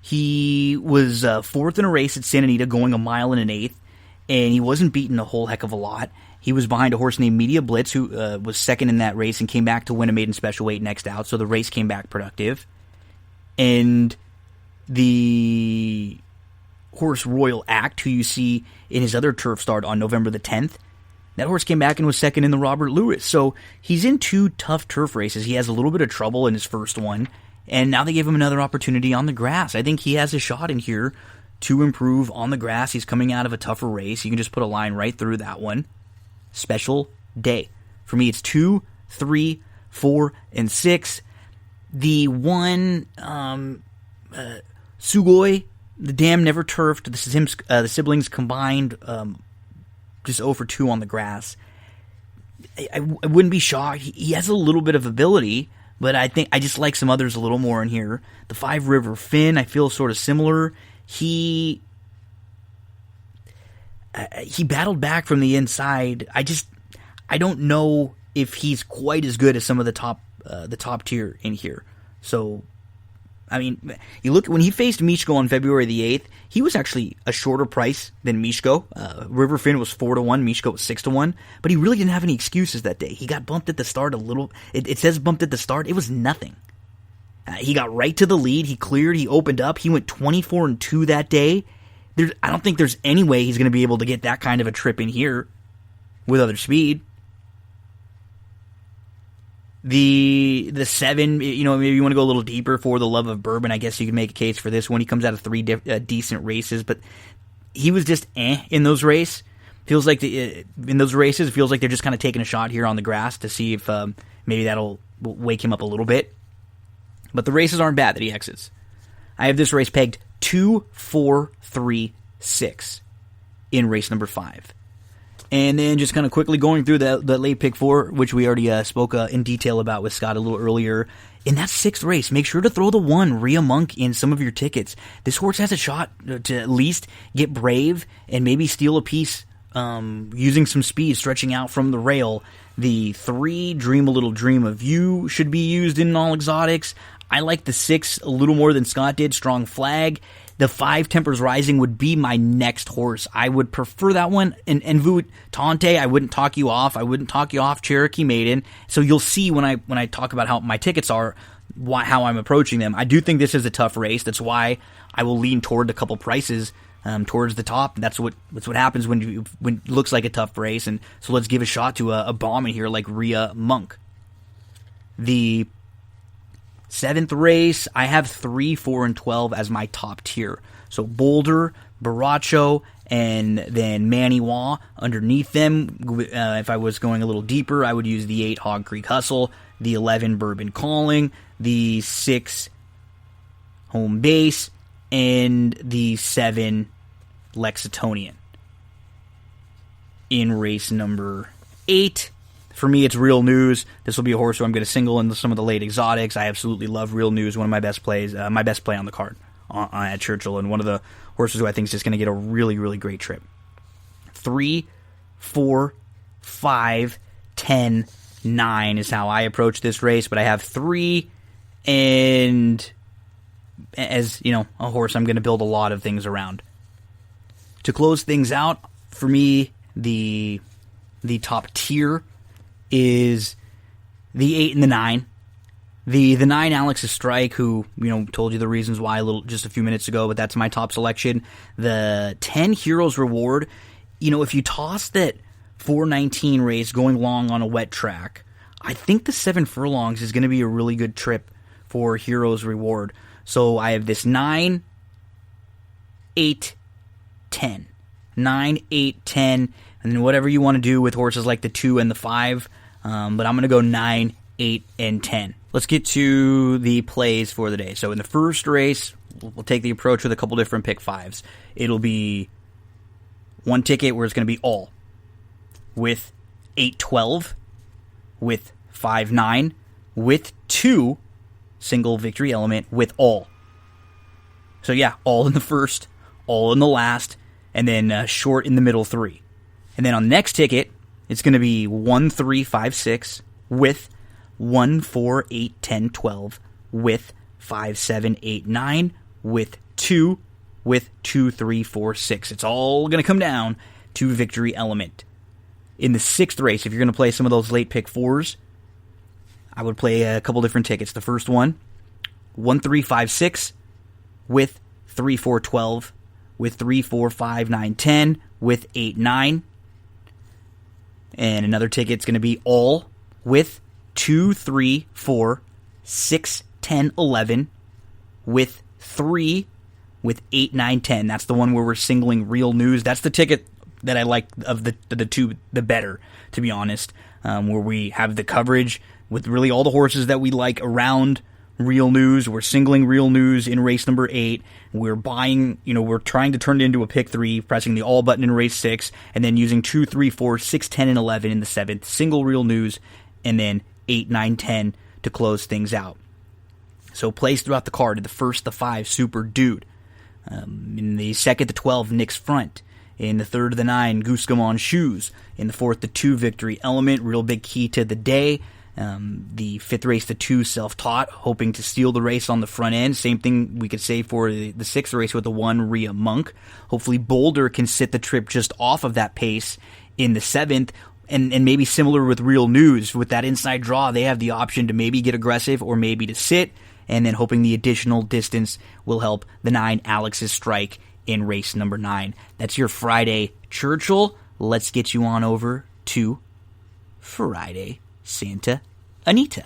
He was 4th in a race at Santa Anita, going a mile and an 1/8. and he wasn't beaten a whole heck of a lot. He was behind a horse named Media Blitz, who was second in that race and came back to win a maiden special weight next out, so the race came back productive. And the horse Royal Act, who you see in his other turf start on November the 10th, that horse came back and was second in the Robert Lewis. So he's in 2 tough turf races. He has a little bit of trouble in his first one, and now they gave him another opportunity on the grass. I think he has a shot in here to improve on the grass. He's coming out of a tougher race. You can just put a line right through that one. Special day. For me, it's 2, 3, 4, and 6. The one, Sugoi, the dam never turfed. The siblings combined just 0 for 2 on the grass. I wouldn't be shocked. He has a little bit of ability, but I think I just like some others a little more in here. The 5 River Finn, I feel sort of similar. He battled back from the inside. I don't know if he's quite as good as some of the top tier in here. So, I mean, you look when he faced Mishko on February the 8th, he was actually a shorter price than Mishko. River Finn was 4-1, Mishko was 6-1, but he really didn't have any excuses that day. He got bumped at the start a little. It says bumped at the start. It was nothing. He got right to the lead. He cleared. He opened up. He went 24-2 that day. I don't think there's any way he's going to be able to get that kind of a trip in here with other speed. The 7, maybe you want to go a little deeper for the love of bourbon. I guess you could make a case for this one. He comes out of 3 decent races, but he was just in those races. Feels like in those races, it feels like they're just kind of taking a shot here on the grass to see if maybe that'll wake him up a little bit. But the races aren't bad that he exits. I have this race pegged 2, 4, 3, 6 in race number 5. And then just kind of quickly going through the late pick 4, which we already spoke in detail about with Scott a little earlier. In that 6th race, make sure to throw the 1, Rhea Monk, in some of your tickets. This horse has a shot to at least get brave and maybe steal a piece using some speed, stretching out from the rail. The 3, Dream a Little Dream of You, should be used in all exotics. I like the 6 a little more than Scott did, Strong Flag. The 5, Tempers Rising, would be my next horse. I would prefer that one. And Envu Tante, I wouldn't talk you off. I wouldn't talk you off Cherokee Maiden. So you'll see when I talk about how my tickets are, how I'm approaching them. I do think this is a tough race. That's why I will lean toward a couple prices towards the top. That's what happens when it looks like a tough race. And so let's give a shot to a bomb in here like Rhea Monk. The 7th race, I have 3, 4, and 12 as my top tier. So Boulder, Baracho, and then Maniwa underneath them. If I was going a little deeper, I would use the 8, Hog Creek Hustle, the 11, Bourbon Calling, the 6, Home Base, and the 7, Lexitonian. In race number 8, for me, it's Real News. This will be a horse who I'm going to single into some of the late exotics. I absolutely love Real News, one of my best plays, my best play on the card at Churchill, and one of the horses who I think is just going to get a really, really great trip. 3, 4, 5, 10, 9 is how I approach this race, but I have 3, and as, a horse I'm going to build a lot of things around. To close things out, for me, the top tier is the 8 and the 9. The 9, Alex's Strike, who, told you the reasons why just a few minutes ago, but that's my top selection. The 10, Heroes Reward. If you toss that 419 race going long on a wet track, I think the 7 Furlongs is going to be a really good trip for Heroes Reward. So I have this 9, 8, 10. 9, 8, 10, and then whatever you want to do with horses like the 2 and the 5. But I'm going to go 9, 8, and 10. Let's get to the plays for the day. So in the first race, we'll take the approach with a couple different pick 5s. It'll be one ticket where it's going to be all, with 8-12, with 5-9, with 2 single victory element, with all. So yeah, all in the first, all in the last, and then short in the middle 3. And then on the next ticket, it's going to be 1, 3, 5, 6, with 1, 4, 8, 10, 12, with 5, 7, 8, 9, with 2, with 2, 3, 4, 6. It's all going to come down 2 Victory Element. In the 6th race, if you're going to play some of those late pick 4s, I would play a couple different tickets. The first one, 1-3-5-6 with 3-4-12 with 3-4-5-9-10 with 8-9. And another ticket's going to be all with 2-3-4-6-10-11 with 3 with 8-9-10. That's the one where we're singling Real News. That's the ticket that I like of the two, the better, to be honest, where we have the coverage with really all the horses that we like around Real News. We're singling Real News in race number 8. We're buying, we're trying to turn it into a pick 3, pressing the all button in race 6, and then using 2, 3, 4, 6, 10, and 11 in the 7th. Single Real News, and then 8, 9, 10 to close things out. So plays throughout the card. The 1st, the 5, Super Dude. In the 2nd, the 12, Nick's Front. In the 3rd, the 9, Goose Come On Shoes. In the 4th, the 2, Victory Element. Real big key to the day. The 5th race, the 2, Self-Taught, hoping to steal the race on the front end. Same thing we could say for the 6th race with the 1, Rhea Monk. Hopefully Boulder can sit the trip just off of that pace in the 7th. And maybe similar with Real News. With that inside draw, they have the option to maybe get aggressive or maybe to sit. And then hoping the additional distance will help the 9, Alex's Strike, in race number 9. That's your Friday Churchill. Let's get you on over to Friday Santa Anita.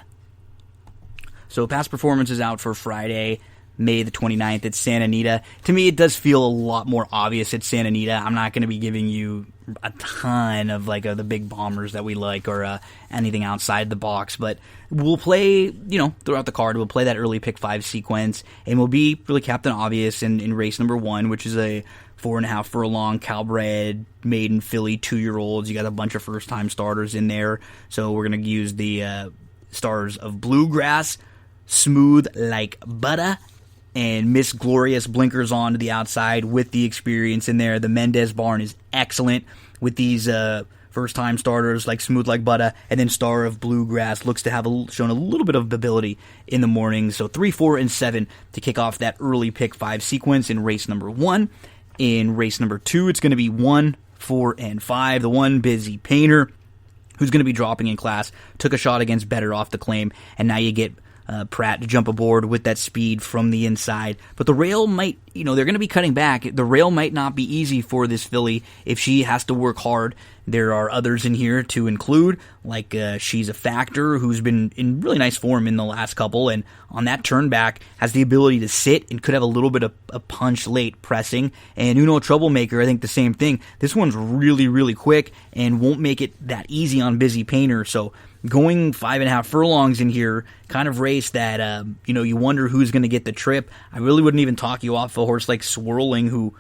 So past performances out for Friday, May the 29th at Santa Anita. To me, it does feel a lot more obvious at Santa Anita. I'm not going to be giving you a ton of the big bombers that we like or anything outside the box, but we'll play, throughout the card, we'll play that early pick 5 sequence, and we'll be really Captain Obvious in race number 1, which is a 4.5 furlong Calbred maiden filly 2-year-olds. You got a bunch of first-time starters in there, so we're going to use the stars of Bluegrass, Smooth Like Butter, and Miss Glorious blinkers on to the outside with the experience in there. The Mendez barn is excellent with these first-time starters like Smooth Like Butter, and then Star of Bluegrass looks to have shown a little bit of ability in the morning. So 3, 4, and 7 to kick off that early pick 5 sequence in race number 1. In race number 2, it's going to be 1, 4, and 5. The 1, Busy Painter, who's going to be dropping in class, took a shot against Better off the claim, and now you get Pratt to jump aboard with that speed from the inside. But the rail might, they're going to be cutting back. The rail might not be easy for this filly if she has to work hard. There are others in here to include, like She's a Factor, who's been in really nice form in the last couple, and on that turn back has the ability to sit and could have a little bit of a punch late pressing. And Uno Troublemaker, I think the same thing. This one's really, really quick and won't make it that easy on Busy Painter. So going 5.5 furlongs in here, kind of race that, you wonder who's going to get the trip. I really wouldn't even talk you off a horse like Swirling, who,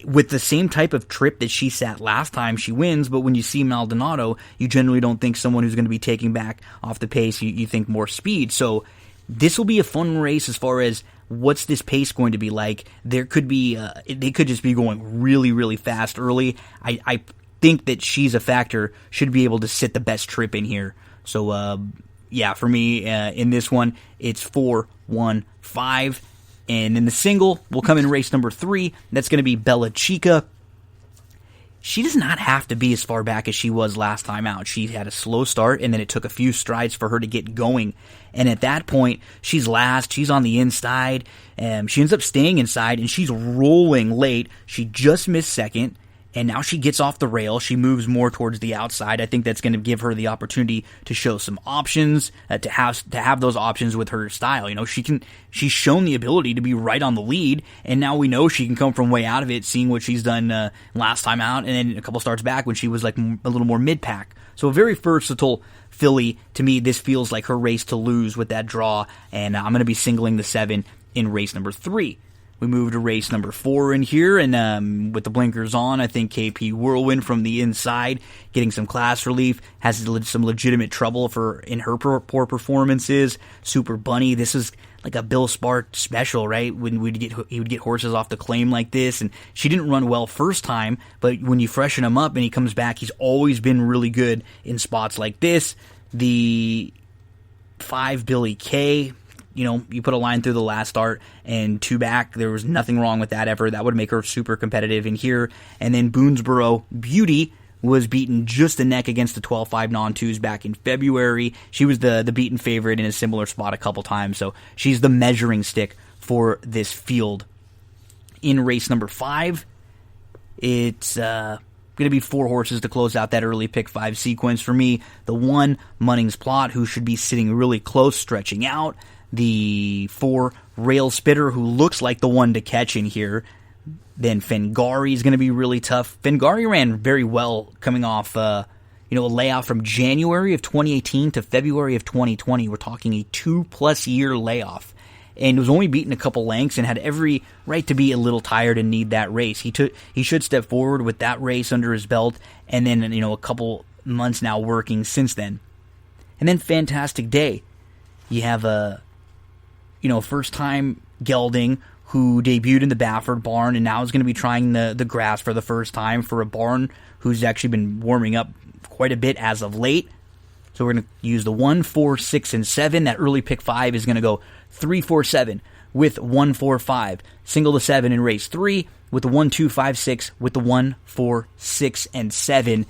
with the same type of trip that she sat last time, she wins, but when you see Maldonado, you generally don't think someone who's going to be taking back off the pace. You think more speed. So this will be a fun race as far as what's this pace going to be like. There could be, they could just be going really, really fast early. I think that She's a Factor should be able to sit the best trip in here. So, for me, in this one, it's 4, 1, 5. And then the single will come in race number 3. That's going to be Bella Chica. She does not have to be as far back as she was last time out. She had a slow start, and then it took a few strides for her to get going. And at that point, she's last. She's on the inside. She ends up staying inside, and she's rolling late. She just missed second. And now she gets off the rail. She moves more towards the outside. I think that's going to give her the opportunity to show some options, to have those options with her style. She's shown the ability to be right on the lead, and now we know she can come from way out of it, seeing what she's done last time out, and then a couple starts back when she was like a little more mid-pack. So a very versatile filly. To me, this feels like her race to lose with that draw, and I'm going to be singling the 7 in race number 3. We move to race number 4 in here, and with the blinkers on, I think KP Whirlwind from the inside, getting some class relief, has some legitimate trouble in her poor performances. Super Bunny, this is like a Bill Spart special, right? When he would get horses off the claim like this, and she didn't run well first time, but when you freshen him up and he comes back, he's always been really good in spots like this. The 5 Billy K, you put a line through the last start and 2 back. There was nothing wrong with that ever. That would make her super competitive in here. And then Boonesboro Beauty was beaten just a neck against the 12-5 non-twos back in February. She was the beaten favorite in a similar spot a couple times, so she's the measuring stick for this field. In race number 5, it's going to be 4 horses to close out that early pick 5 sequence. For me, the 1, Munnings Plot, who should be sitting really close, stretching out. The 4, Rail Spitter, who looks like the one to catch in here. Then Fengari is going to be really tough. Fengari ran very well coming off a layoff from January of 2018 to February of 2020. We're talking a 2+ year layoff. And was only beaten a couple lengths and had every right to be a little tired and need that race. He should step forward with that race under his belt, and then a couple months now working since then. And then Fantastic Day. You have a first time gelding who debuted in the Baffert barn and now is going to be trying the grass for the first time for a barn who's actually been warming up quite a bit as of late. So we're going to use the 1, 4, 6, and 7. That early pick 5 is going to go 3, 4, 7 with 1, 4, 5. Single to 7 in race 3 with the 1, 2, 5, 6 with the 1, 4, 6, and 7.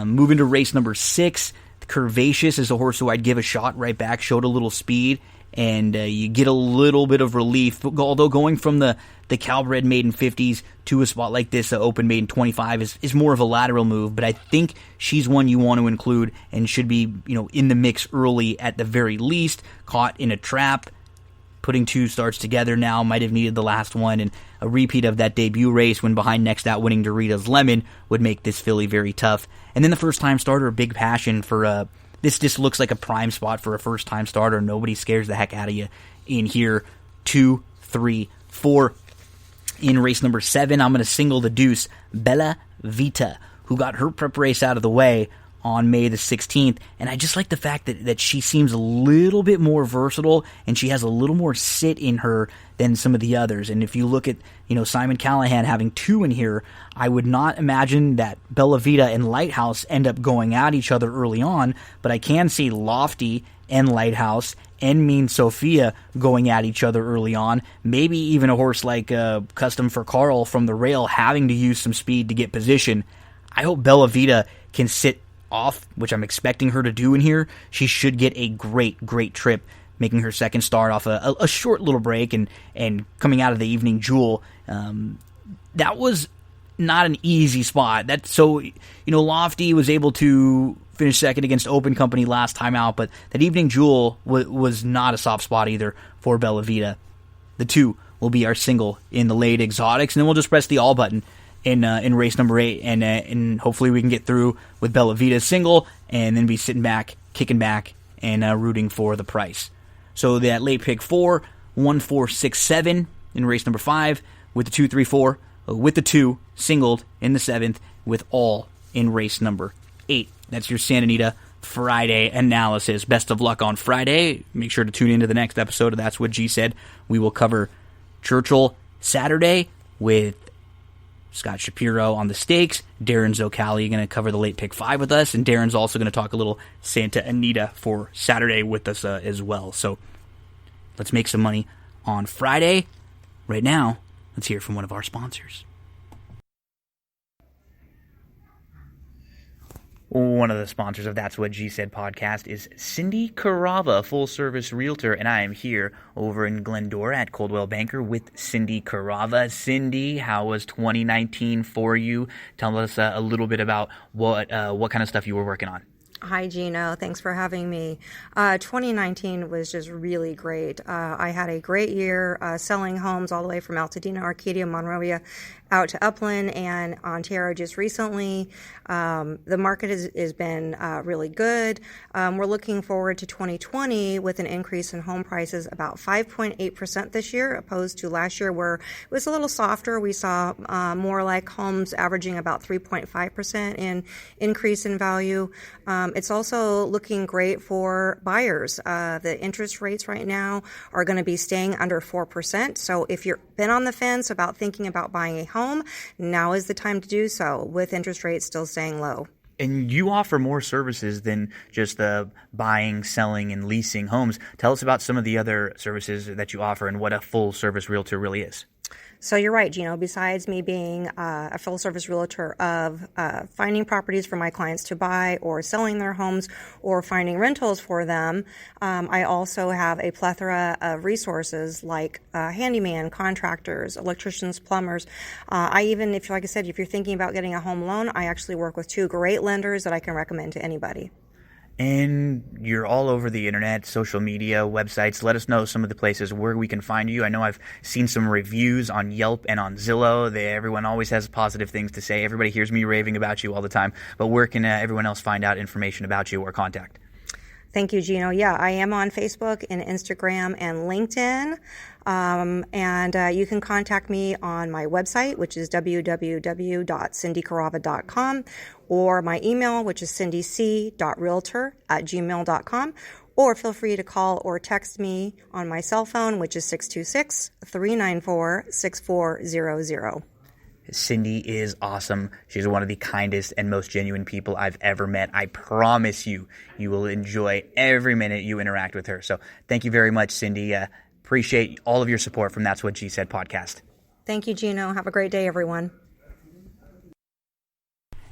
Moving to race number 6, Curvaceous is a horse who I'd give a shot right back, showed a little speed, and you get a little bit of relief. Although going from the Calbred maiden 50s to a spot like this, open maiden 25, is more of a lateral move, but I think she's one you want to include and should be in the mix early at the very least. Caught in a trap, putting 2 starts together now, might have needed the last one, and a repeat of that debut race when behind next out winning Doritos Lemon would make this filly very tough. And then the first time starter, Big Passion for this just looks like a prime spot for a first-time starter. Nobody scares the heck out of you in here. 2, 3, 4. In race number 7, I'm going to single the deuce, Bella Vita, who got her prep race out of the way on May the 16th. And I just like the fact that she seems a little bit more versatile and she has a little more sit in her than some of the others. And if you look at, Simon Callahan having 2 in here, I would not imagine that Bella Vita and Lighthouse end up going at each other early on, but I can see Lofty and Lighthouse and Mean Sophia going at each other early on. Maybe even a horse like Custom for Carl from the rail having to use some speed to get position. I hope Bella Vita can sit off, which I'm expecting her to do in here. She should get a great trip, making her second start off a short little break and coming out of the Evening Jewel. That was not an easy spot. Lofty was able to finish second against Open Company last time out, but that Evening Jewel was not a soft spot either for Bella Vita. The 2 will be our single in the late exotics, and then we'll just press the all button in race number 8, and hopefully we can get through with Bella Vita's single, and then be sitting back, kicking back, and rooting for the price. So that late pick 4, 1, 4, 6, 7 in race number 5, with the 2, 3, 4, with the 2 singled in the 7th, with all in race number 8. That's your Santa Anita Friday analysis. Best of luck on Friday. Make sure to tune into the next episode of That's What G Said. We will cover Churchill Saturday with Scott Shapiro on the stakes. Darren Zocali going to cover the late pick 5 with us, and Darren's also going to talk a little Santa Anita for Saturday with us as well. So let's make some money on Friday. Right now, let's hear from one of our sponsors. One of the sponsors of That's What G Said podcast is Cindy Carava, full-service realtor, and I am here over in Glendora at Coldwell Banker with Cindy Carava. Cindy, how was 2019 for you? Tell us a little bit about what kind of stuff you were working on. Hi, Gino. Thanks for having me. 2019 was just really great. I had a great year selling homes all the way from Altadena, Arcadia, Monrovia, out to Upland and Ontario just recently. The market has been really good. We're looking forward to 2020 with an increase in home prices about 5.8% this year, opposed to last year where it was a little softer. We saw more like homes averaging about 3.5% in increase in value. It's also looking great for buyers. The interest rates right now are going to be staying under 4%. So if you've been on the fence about thinking about buying a home, now is the time to do so with interest rates still staying low. And you offer more services than just the buying, selling, and leasing homes. Tell us about some of the other services that you offer and what a full-service realtor really is. So you're right, Gino. Besides me being a full-service realtor of finding properties for my clients to buy or selling their homes or finding rentals for them, I also have a plethora of resources like handyman, contractors, electricians, plumbers. I even, like I said, if you're thinking about getting a home loan, I actually work with 2 great lenders that I can recommend to anybody. And you're all over the internet, social media, websites. Let us know some of the places where we can find you. I know I've seen some reviews on Yelp and on Zillow. Everyone always has positive things to say. Everybody hears me raving about you all the time. But where can everyone else find out information about you or contact? Thank you, Gino. Yeah, I am on Facebook and Instagram and LinkedIn. And you can contact me on my website, which is www.cindycarava.com, or my email, which is cindyc.realtor@gmail.com, or feel free to call or text me on my cell phone, which is 626-394-6400. Cindy is awesome. She's one of the kindest and most genuine people I've ever met. I promise you, you will enjoy every minute you interact with her. So thank you very much, Cindy. Appreciate all of your support from That's What G Said podcast. Thank you, Gino. Have a great day, everyone.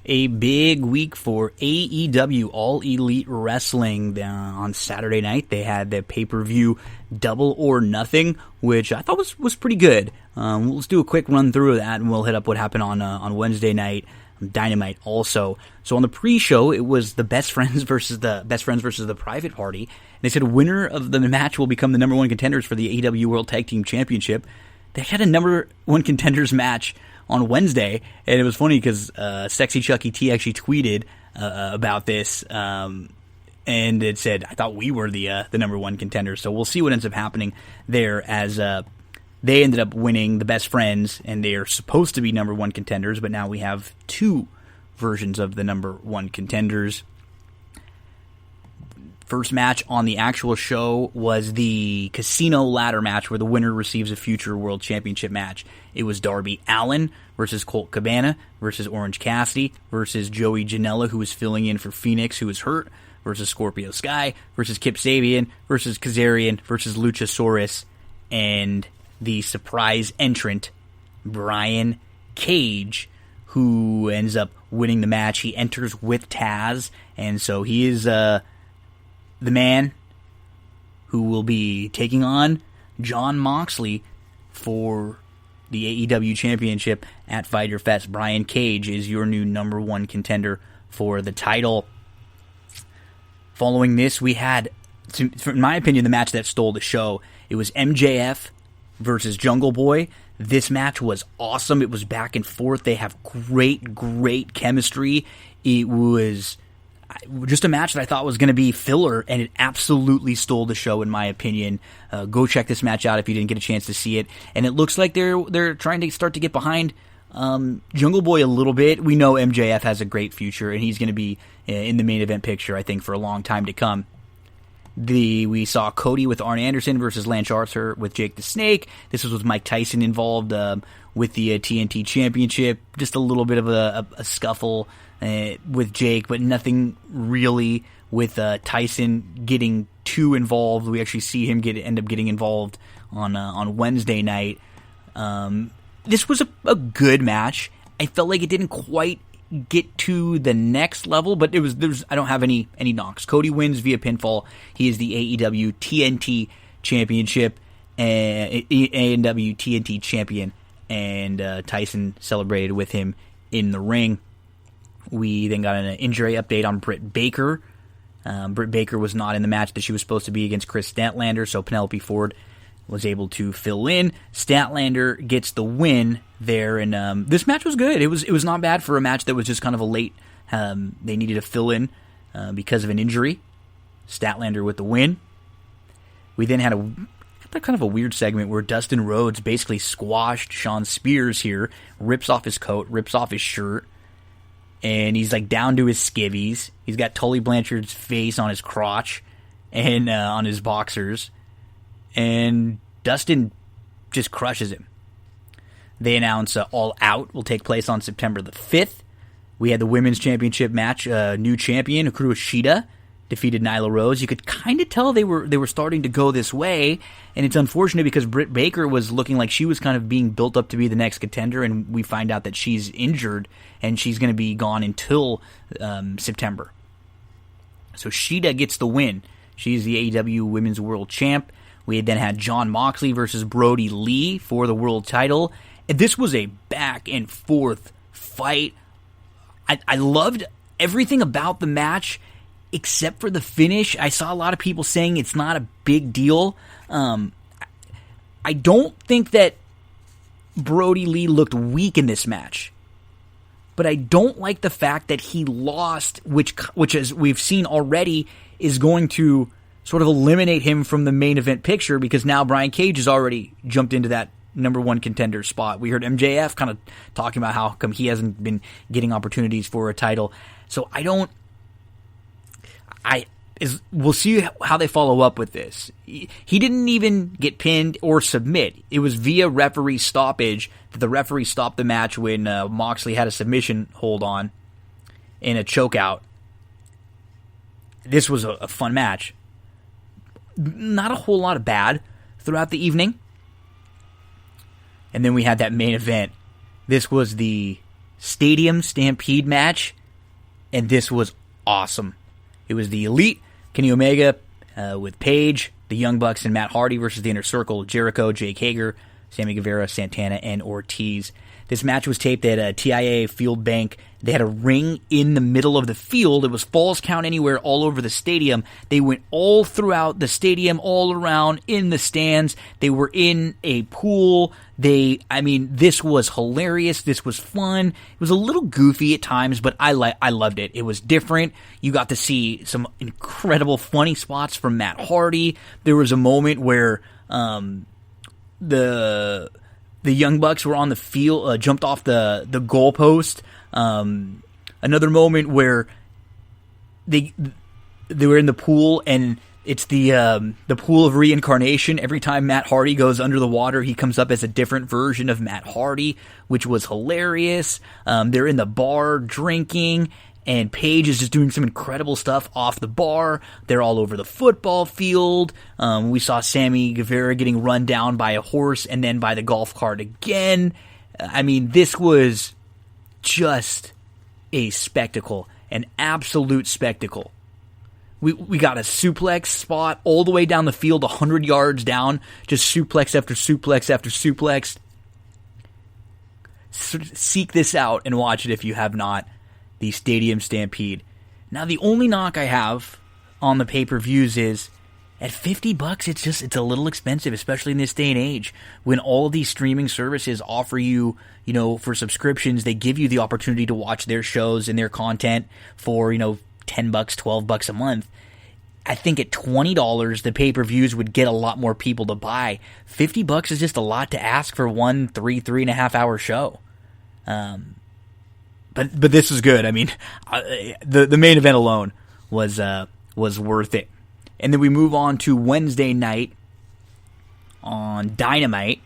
A big week for AEW, All Elite Wrestling. On Saturday night, they had the pay-per-view Double or Nothing, which I thought was pretty good. Let's do a quick run through of that, and we'll hit up what happened on Wednesday night. Dynamite also. So on the pre-show, it was the Best Friends versus the Private Party. And they said winner of the match will become the number 1 contenders for the AEW World Tag Team Championship. They had a number 1 contenders match on Wednesday, and it was funny because Sexy Chucky T actually tweeted about this, and it said, "I thought we were the number 1 contenders." So we'll see what ends up happening there as they ended up winning the Best Friends, and they are supposed to be number 1 contenders, but now we have 2 versions of the number 1 contenders. First match on the actual show was the Casino Ladder match where the winner receives a future World Championship match. It was Darby Allin versus Colt Cabana versus Orange Cassidy versus Joey Janela, who was filling in for Phoenix, who was hurt, versus Scorpio Sky versus Kip Sabian versus Kazarian versus Luchasaurus, and the surprise entrant, Brian Cage, who ends up winning the match. He enters with Taz, and so he is the man who will be taking on Jon Moxley for the AEW Championship at Fyter Fest. Brian Cage is your new number 1 contender for the title. Following this, we had, in my opinion, the match that stole the show. It was MJF versus Jungle Boy. This match was awesome. It was back and forth. They have great chemistry. It was just a match that I thought was going to be filler, and it absolutely stole the show, in my opinion. Go check this match out if you didn't get a chance to see it. And it looks like they're trying to start to get behind Jungle Boy a little bit. We know MJF has a great future, and he's going to be in the main event picture, I think, for a long time to come. We saw Cody with Arn Anderson versus Lance Archer with Jake the Snake. This was with Mike Tyson involved with the TNT Championship. Just a little bit of a scuffle with Jake, but nothing really with Tyson getting too involved. We actually see him end up getting involved on Wednesday night. This was a good match. I felt like it didn't quite get to the next level, but I don't have any knocks. Cody wins via pinfall. He is the AEW TNT Championship and AEW TNT champion, and Tyson celebrated with him in the ring. We then got an injury update on Britt Baker. Britt Baker was not in the match that she was supposed to be against Chris Statlander, so Penelope Ford was able to fill in. Statlander gets the win there, and this match was good. It was not bad for a match that was just kind of a late. They needed to fill in because of an injury. Statlander with the win. We then had kind of a weird segment where Dustin Rhodes basically squashed Shawn Spears here, rips off his coat, rips off his shirt, and he's like down to his skivvies. He's got Tully Blanchard's face on his crotch and on his boxers. And Dustin just crushes him. They announce All Out will take place on September the 5th. We had the women's championship match. New champion Hikaru Shida defeated Nyla Rose. You could kind of tell they were starting to go this way, and it's unfortunate because Britt Baker was looking like she was kind of being built up to be the next contender, and we find out that she's injured and she's going to be gone until September. So Shida gets the win. She's the AEW Women's World Champ. We then had Jon Moxley versus Brody Lee for the world title, and this was a back and forth fight. I loved everything about the match except for the finish. I saw a lot of people saying it's not a big deal. I don't think that Brody Lee looked weak in this match, but I don't like the fact that he lost, which as we've seen already, is going to sort of eliminate him from the main event picture because now Brian Cage has already jumped into that number one contender spot. We heard MJF kind of talking about how come he hasn't been getting opportunities for a title. So we'll see how they follow up with this. He didn't even get pinned or submit. It was via referee stoppage that the referee stopped the match when Moxley had a submission hold on in a chokeout. This was a fun match. Not a whole lot of bad throughout the evening. And then we had that main event. This was the Stadium Stampede match, and this was awesome. It was the Elite, Kenny Omega with Paige, the Young Bucks, and Matt Hardy versus the Inner Circle, Jericho, Jake Hager, Sammy Guevara, Santana, and Ortiz. This match was taped at TIA Field Bank. They had a ring in the middle of the field. It was Falls Count Anywhere all over the stadium. They went all throughout the stadium, all around in the stands. They were in a pool. This was hilarious. This was fun. It was a little goofy at times, but I loved it. It was different. You got to see some incredible funny spots from Matt Hardy. There was a moment where the Young Bucks were on the field, jumped off the goalpost. Another moment where they were in the pool, and it's the pool of reincarnation. Every time Matt Hardy goes under the water, he comes up as a different version of Matt Hardy, which was hilarious. They're in the bar drinking, and Paige is just doing some incredible stuff off the bar. They're all over the football field. We saw Sammy Guevara getting run down by a horse and then by the golf cart again. This was just a spectacle, an absolute spectacle. We got a suplex spot all the way down the field, 100 yards down, just suplex after suplex after suplex. Seek this out and watch it if you have not. The Stadium Stampede. Now, the only knock I have on the pay-per-views is at $50, it's a little expensive, especially in this day and age when all of these streaming services offer you, for subscriptions, they give you the opportunity to watch their shows and their content for, $10, $12 a month. I think at $20, the pay-per-views would get a lot more people to buy. $50 is just a lot to ask for one 3.5 hour show. But this is good. The main event alone was worth it. And then we move on to Wednesday night on Dynamite.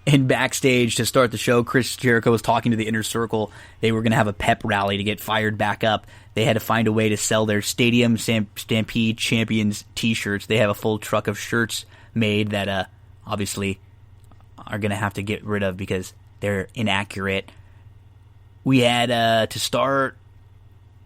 And backstage to start the show, Chris Jericho was talking to the Inner Circle. They were going to have a pep rally to get fired back up. They had to find a way to sell their Stadium Stampede Champions t-shirts. They have a full truck of shirts made that obviously are going to have to get rid of because they're inaccurate. We had, to start,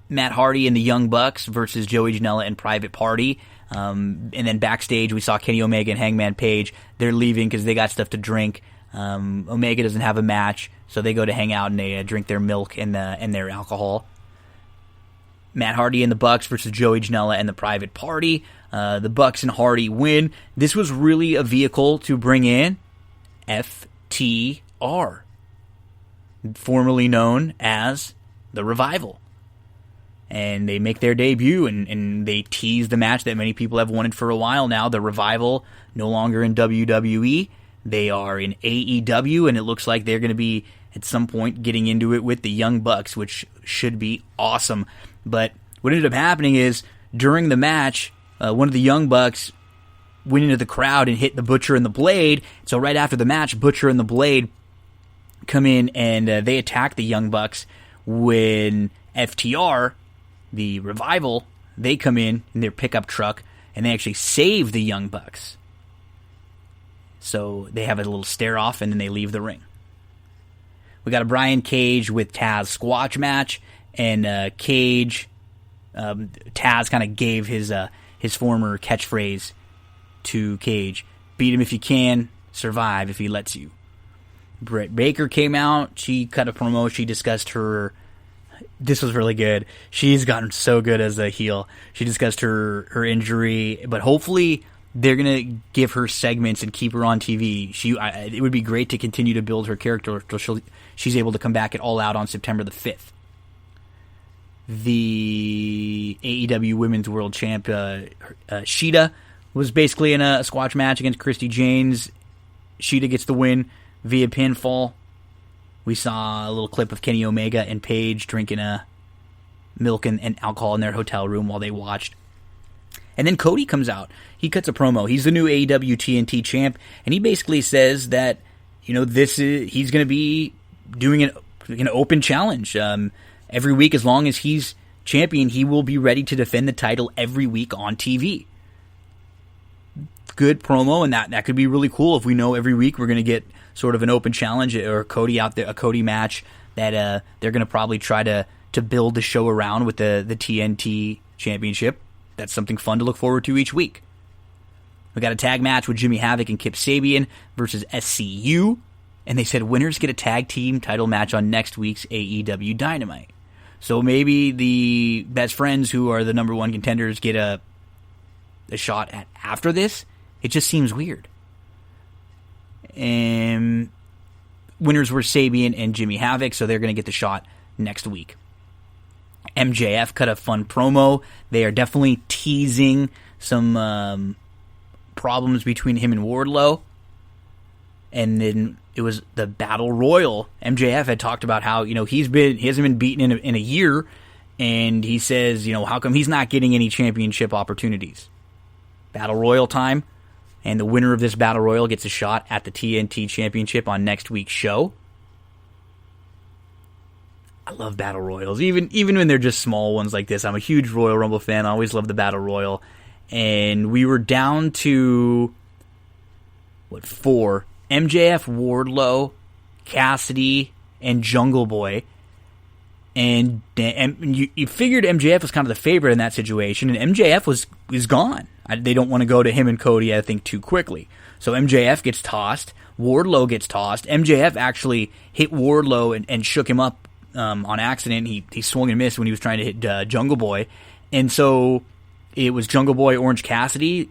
Matt Hardy and the Young Bucks versus Joey Janela and Private Party. And then backstage, we saw Kenny Omega and Hangman Page. They're leaving because they got stuff to drink. Omega doesn't have a match, so they go to hang out and they drink their milk and their alcohol. Matt Hardy and the Bucks versus Joey Janela and the Private Party. The Bucks and Hardy win. This was really a vehicle to bring in FTR, formerly known as The Revival. And they make their debut, and they tease the match that many people have wanted for a while now. The Revival, no longer in WWE. They are in AEW, and it looks like they're going to be, at some point, getting into it with the Young Bucks, which should be awesome. But what ended up happening is, during the match, one of the Young Bucks went into the crowd and hit the Butcher and the Blade. So right after the match, Butcher and the Blade come in, and they attack the Young Bucks when FTR, the Revival, they come in their pickup truck and they actually save the Young Bucks. So they have a little stare off and then they leave the ring. We got a Brian Cage with Taz squash match, and Cage, Taz kind of gave his former catchphrase to Cage: "Beat him if you can, survive if he lets you." Britt Baker came out. She cut a promo. She discussed her. This was really good. She's gotten so good as a heel. She discussed her injury, but hopefully they're gonna give her segments and keep her on TV. It would be great to continue to build her character until she's able to come back at All Out on September the 5th. The AEW Women's World Champ Shida was basically in a squash match against Christy Janes. Shida gets the win via pinfall. We saw a little clip of Kenny Omega and Paige drinking milk and alcohol in their hotel room while they watched. And then Cody comes out. He cuts a promo. He's the new AEW TNT champ, and he basically says that, he's going to be doing an open challenge every week. As long as he's champion, he will be ready to defend the title every week on TV. Good promo, and that could be really cool if we know every week we're going to get sort of an open challenge or Cody out there, a Cody match that they're going to probably try to build the show around with the TNT championship. That's something fun to look forward to each week. We got a tag match with Jimmy Havoc and Kip Sabian versus SCU, and they said winners get a tag team title match on next week's AEW Dynamite. So maybe the best friends, who are the number one contenders, get a shot at after this. It just seems weird. And winners were Sabian and Jimmy Havoc, so they're going to get the shot next week. MJF cut a fun promo. They are definitely teasing some problems between him and Wardlow. And then it was the Battle Royal. MJF had talked about how, he hasn't been beaten in a year, and he says, how come he's not getting any championship opportunities? Battle Royal time, and the winner of this Battle Royal gets a shot at the TNT Championship on next week's show. I love Battle Royals, even when they're just small ones like this. I'm a huge Royal Rumble fan. I always love the Battle Royal. And we were down to, 4? MJF, Wardlow, Cassidy, and Jungle Boy. And you figured MJF was kind of the favorite in that situation, and MJF was gone. They don't want to go to him and Cody, I think, too quickly. So MJF gets tossed. Wardlow gets tossed. MJF actually hit Wardlow and shook him up on accident. He swung and missed when he was trying to hit Jungle Boy. And so it was Jungle Boy, Orange Cassidy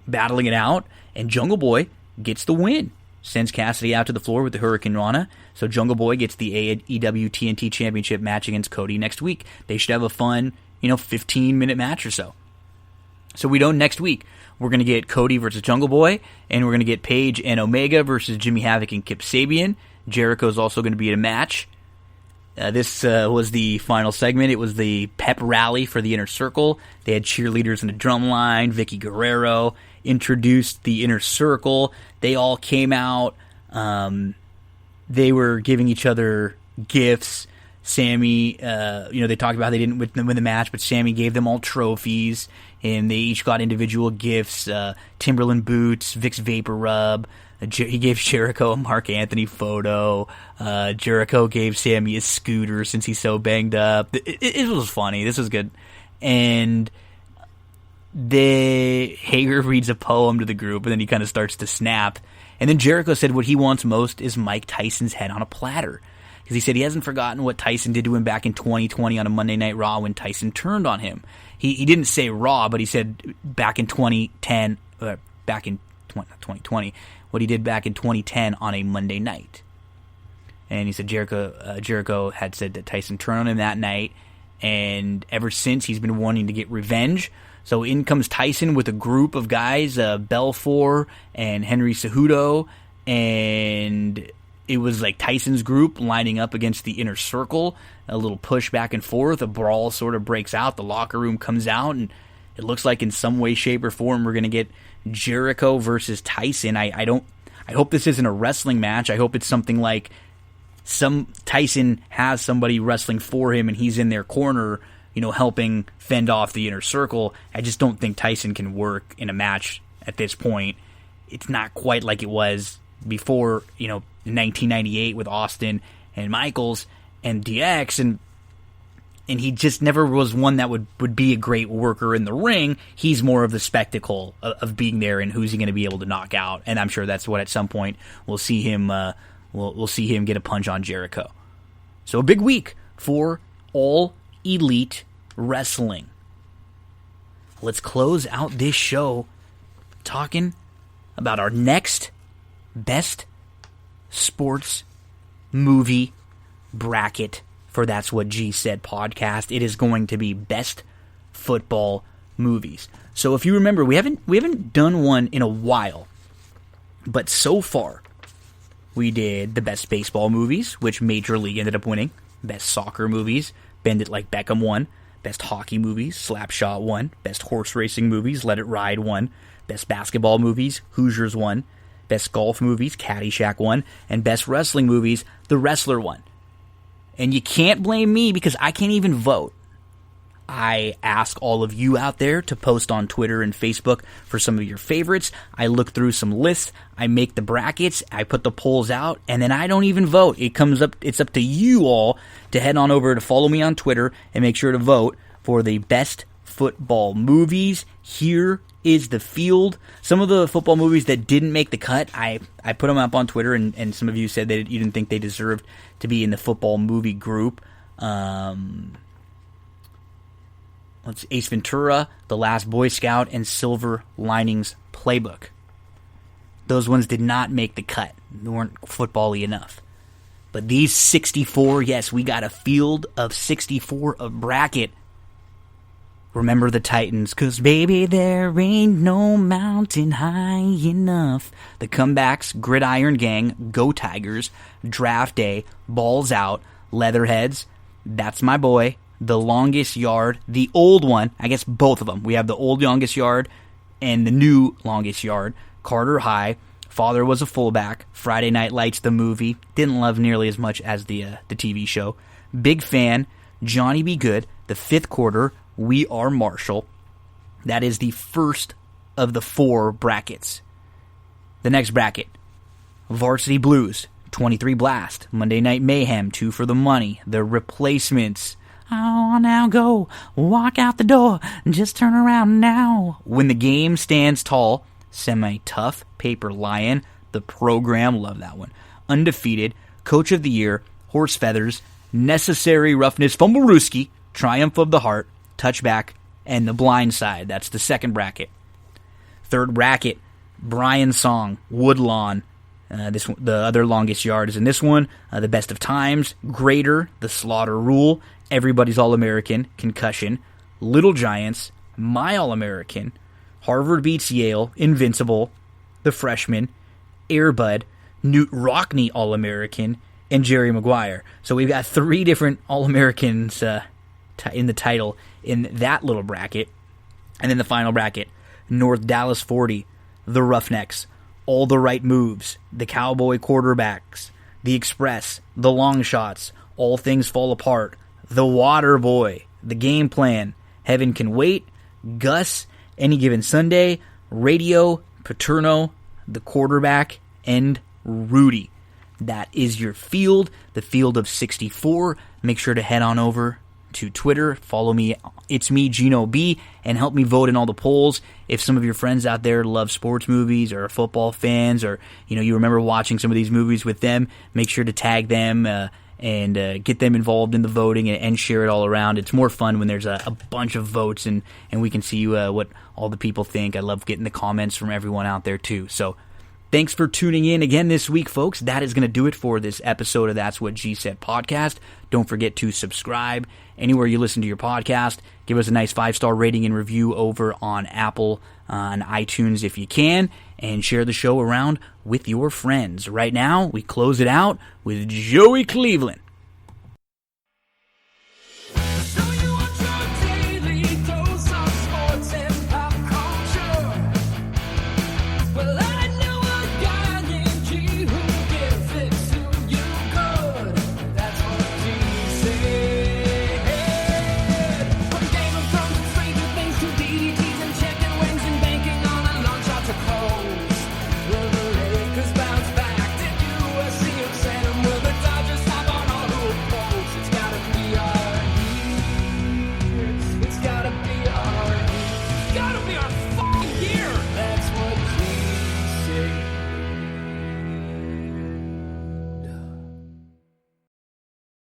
battling it out, and Jungle Boy gets the win. Sends Cassidy out to the floor with the Hurricane Rana. So Jungle Boy gets the AEW TNT Championship match against Cody next week. They should have a fun, 15-minute match or so. So we know next week we're going to get Cody versus Jungle Boy, and we're going to get Paige and Omega versus Jimmy Havoc and Kip Sabian. Jericho's also going to be in a match. This was the final segment. It was the pep rally for the Inner Circle. They had cheerleaders in the drum line. Vicky Guerrero introduced the Inner Circle. They all came out. They were giving each other gifts. Sammy, they talked about how they didn't win the match, but Sammy gave them all trophies, and they each got individual gifts. Timberland boots, Vicks Vapor Rub. He gave Jericho a Mark Anthony photo. Jericho gave Sammy a scooter since he's so banged up. It was funny. This was good. And Hager reads a poem to the group, and then he kind of starts to snap. And then Jericho said what he wants most is Mike Tyson's head on a platter. Because he said he hasn't forgotten what Tyson did to him back in 2020 on a Monday Night Raw when Tyson turned on him. He didn't say Raw, but he said back in 2010, back in 2020, what he did back in 2010 on a Monday night. And he said Jericho had said that Tyson turned on him that night, and ever since he's been wanting to get revenge. So in comes Tyson with a group of guys, Belfour and Henry Cejudo, and it was like Tyson's group lining up against the Inner Circle, a little push back and forth, a brawl sort of breaks out, the locker room comes out, and it looks like in some way, shape, or form we're going to get Jericho versus Tyson. I hope this isn't a wrestling match. I hope it's something like Tyson has somebody wrestling for him and he's in their corner, helping fend off the inner circle. I just don't think Tyson can work in a match at this point. It's not quite like it was before, 1998 with Austin and Michaels and DX, and he just never was one that would be a great worker in the ring. He's more of the spectacle of being there and who's he going to be able to knock out. And I'm sure that's what at some point we'll see him we'll see him get a punch on Jericho. So a big week for All Elite Wrestling. Let's close out this show talking about our next best sports movie bracket for That's What G Said podcast. It is going to be best football movies. So if you remember, we haven't done one in a while, but so far we did the best baseball movies, which Major League ended up winning. Best soccer movies, Bend It Like Beckham won. Best hockey movies, Slapshot won. Best horse racing movies, Let It Ride won. Best basketball movies, Hoosiers won. Best golf movies, Caddyshack won. And best wrestling movies, The Wrestler won. And you can't blame me because I can't even vote. I ask all of you out there to post on Twitter and Facebook for some of your favorites. I look through some lists. I make the brackets. I put the polls out. And then I don't even vote. It's up to you all to head on over to follow me on Twitter and make sure to vote for the best football movies. Here is the field. Some of the football movies that didn't make the cut, I put them up on Twitter, and some of you said that you didn't think they deserved to be in the football movie group. Ace Ventura, The Last Boy Scout, and Silver Linings Playbook. Those ones did not make the cut. They weren't football-y enough. But these 64, yes, we got a field of 64 of bracket. Remember the Titans, 'cause baby, there ain't no mountain high enough. The Comebacks, Gridiron Gang, Go Tigers, Draft Day, Balls Out, Leatherheads, That's My Boy, The Longest Yard, the old one, I guess both of them. We have the old Longest Yard and the new Longest Yard, Carter High, Father Was a Fullback, Friday Night Lights the movie, didn't love nearly as much as the TV show, Big Fan, Johnny Be Good, The Fifth Quarter, We Are Marshall. That is the first of the 4 brackets. The next bracket, Varsity Blues, 23 Blast, Monday Night Mayhem, 2 for the Money, The Replacements, Oh, now go, walk out the door, just turn around now. When the Game Stands Tall, Semi-Tough, Paper Lion, The Program, love that one, Undefeated, Coach of the Year, Horse Feathers, Necessary Roughness, Fumblerooski, Triumph of the Heart, Touchback, and The Blind Side. That's the second bracket. Third bracket, Brian Song, Woodlawn. The other Longest Yard is in this one. The Best of Times, Greater, The Slaughter Rule, Everybody's All-American, Concussion, Little Giants, My All-American, Harvard Beats Yale, Invincible, The Freshman, Air Bud, Newt Rockney All-American, and Jerry Maguire. So we've got 3 different All-Americans in the title in that little bracket. And then the final bracket, North Dallas 40, The Roughnecks, All the Right Moves, The Cowboy Quarterbacks, The Express, The Long Shots, All Things Fall Apart, The Water Boy, The Game Plan, Heaven Can Wait, Gus, Any Given Sunday, Radio, Paterno, The Quarterback, and Rudy. That is your field, the field of 64. Make sure to head on over to Twitter, follow me, it's me, Gino B, and help me vote in all the polls. If some of your friends out there love sports movies or are football fans, or you remember watching some of these movies with them, make sure to tag them and get them involved in the voting and share it all around. It's more fun when there's a bunch of votes and we can see what all the people think. I love getting the comments from everyone out there too. So thanks for tuning in again this week, folks. That is going to do it for this episode of That's What G Said podcast. Don't forget to subscribe anywhere you listen to your podcast. Give us a nice 5-star rating and review over on Apple and iTunes if you can, and share the show around with your friends. Right now, we close it out with Joey Cleveland.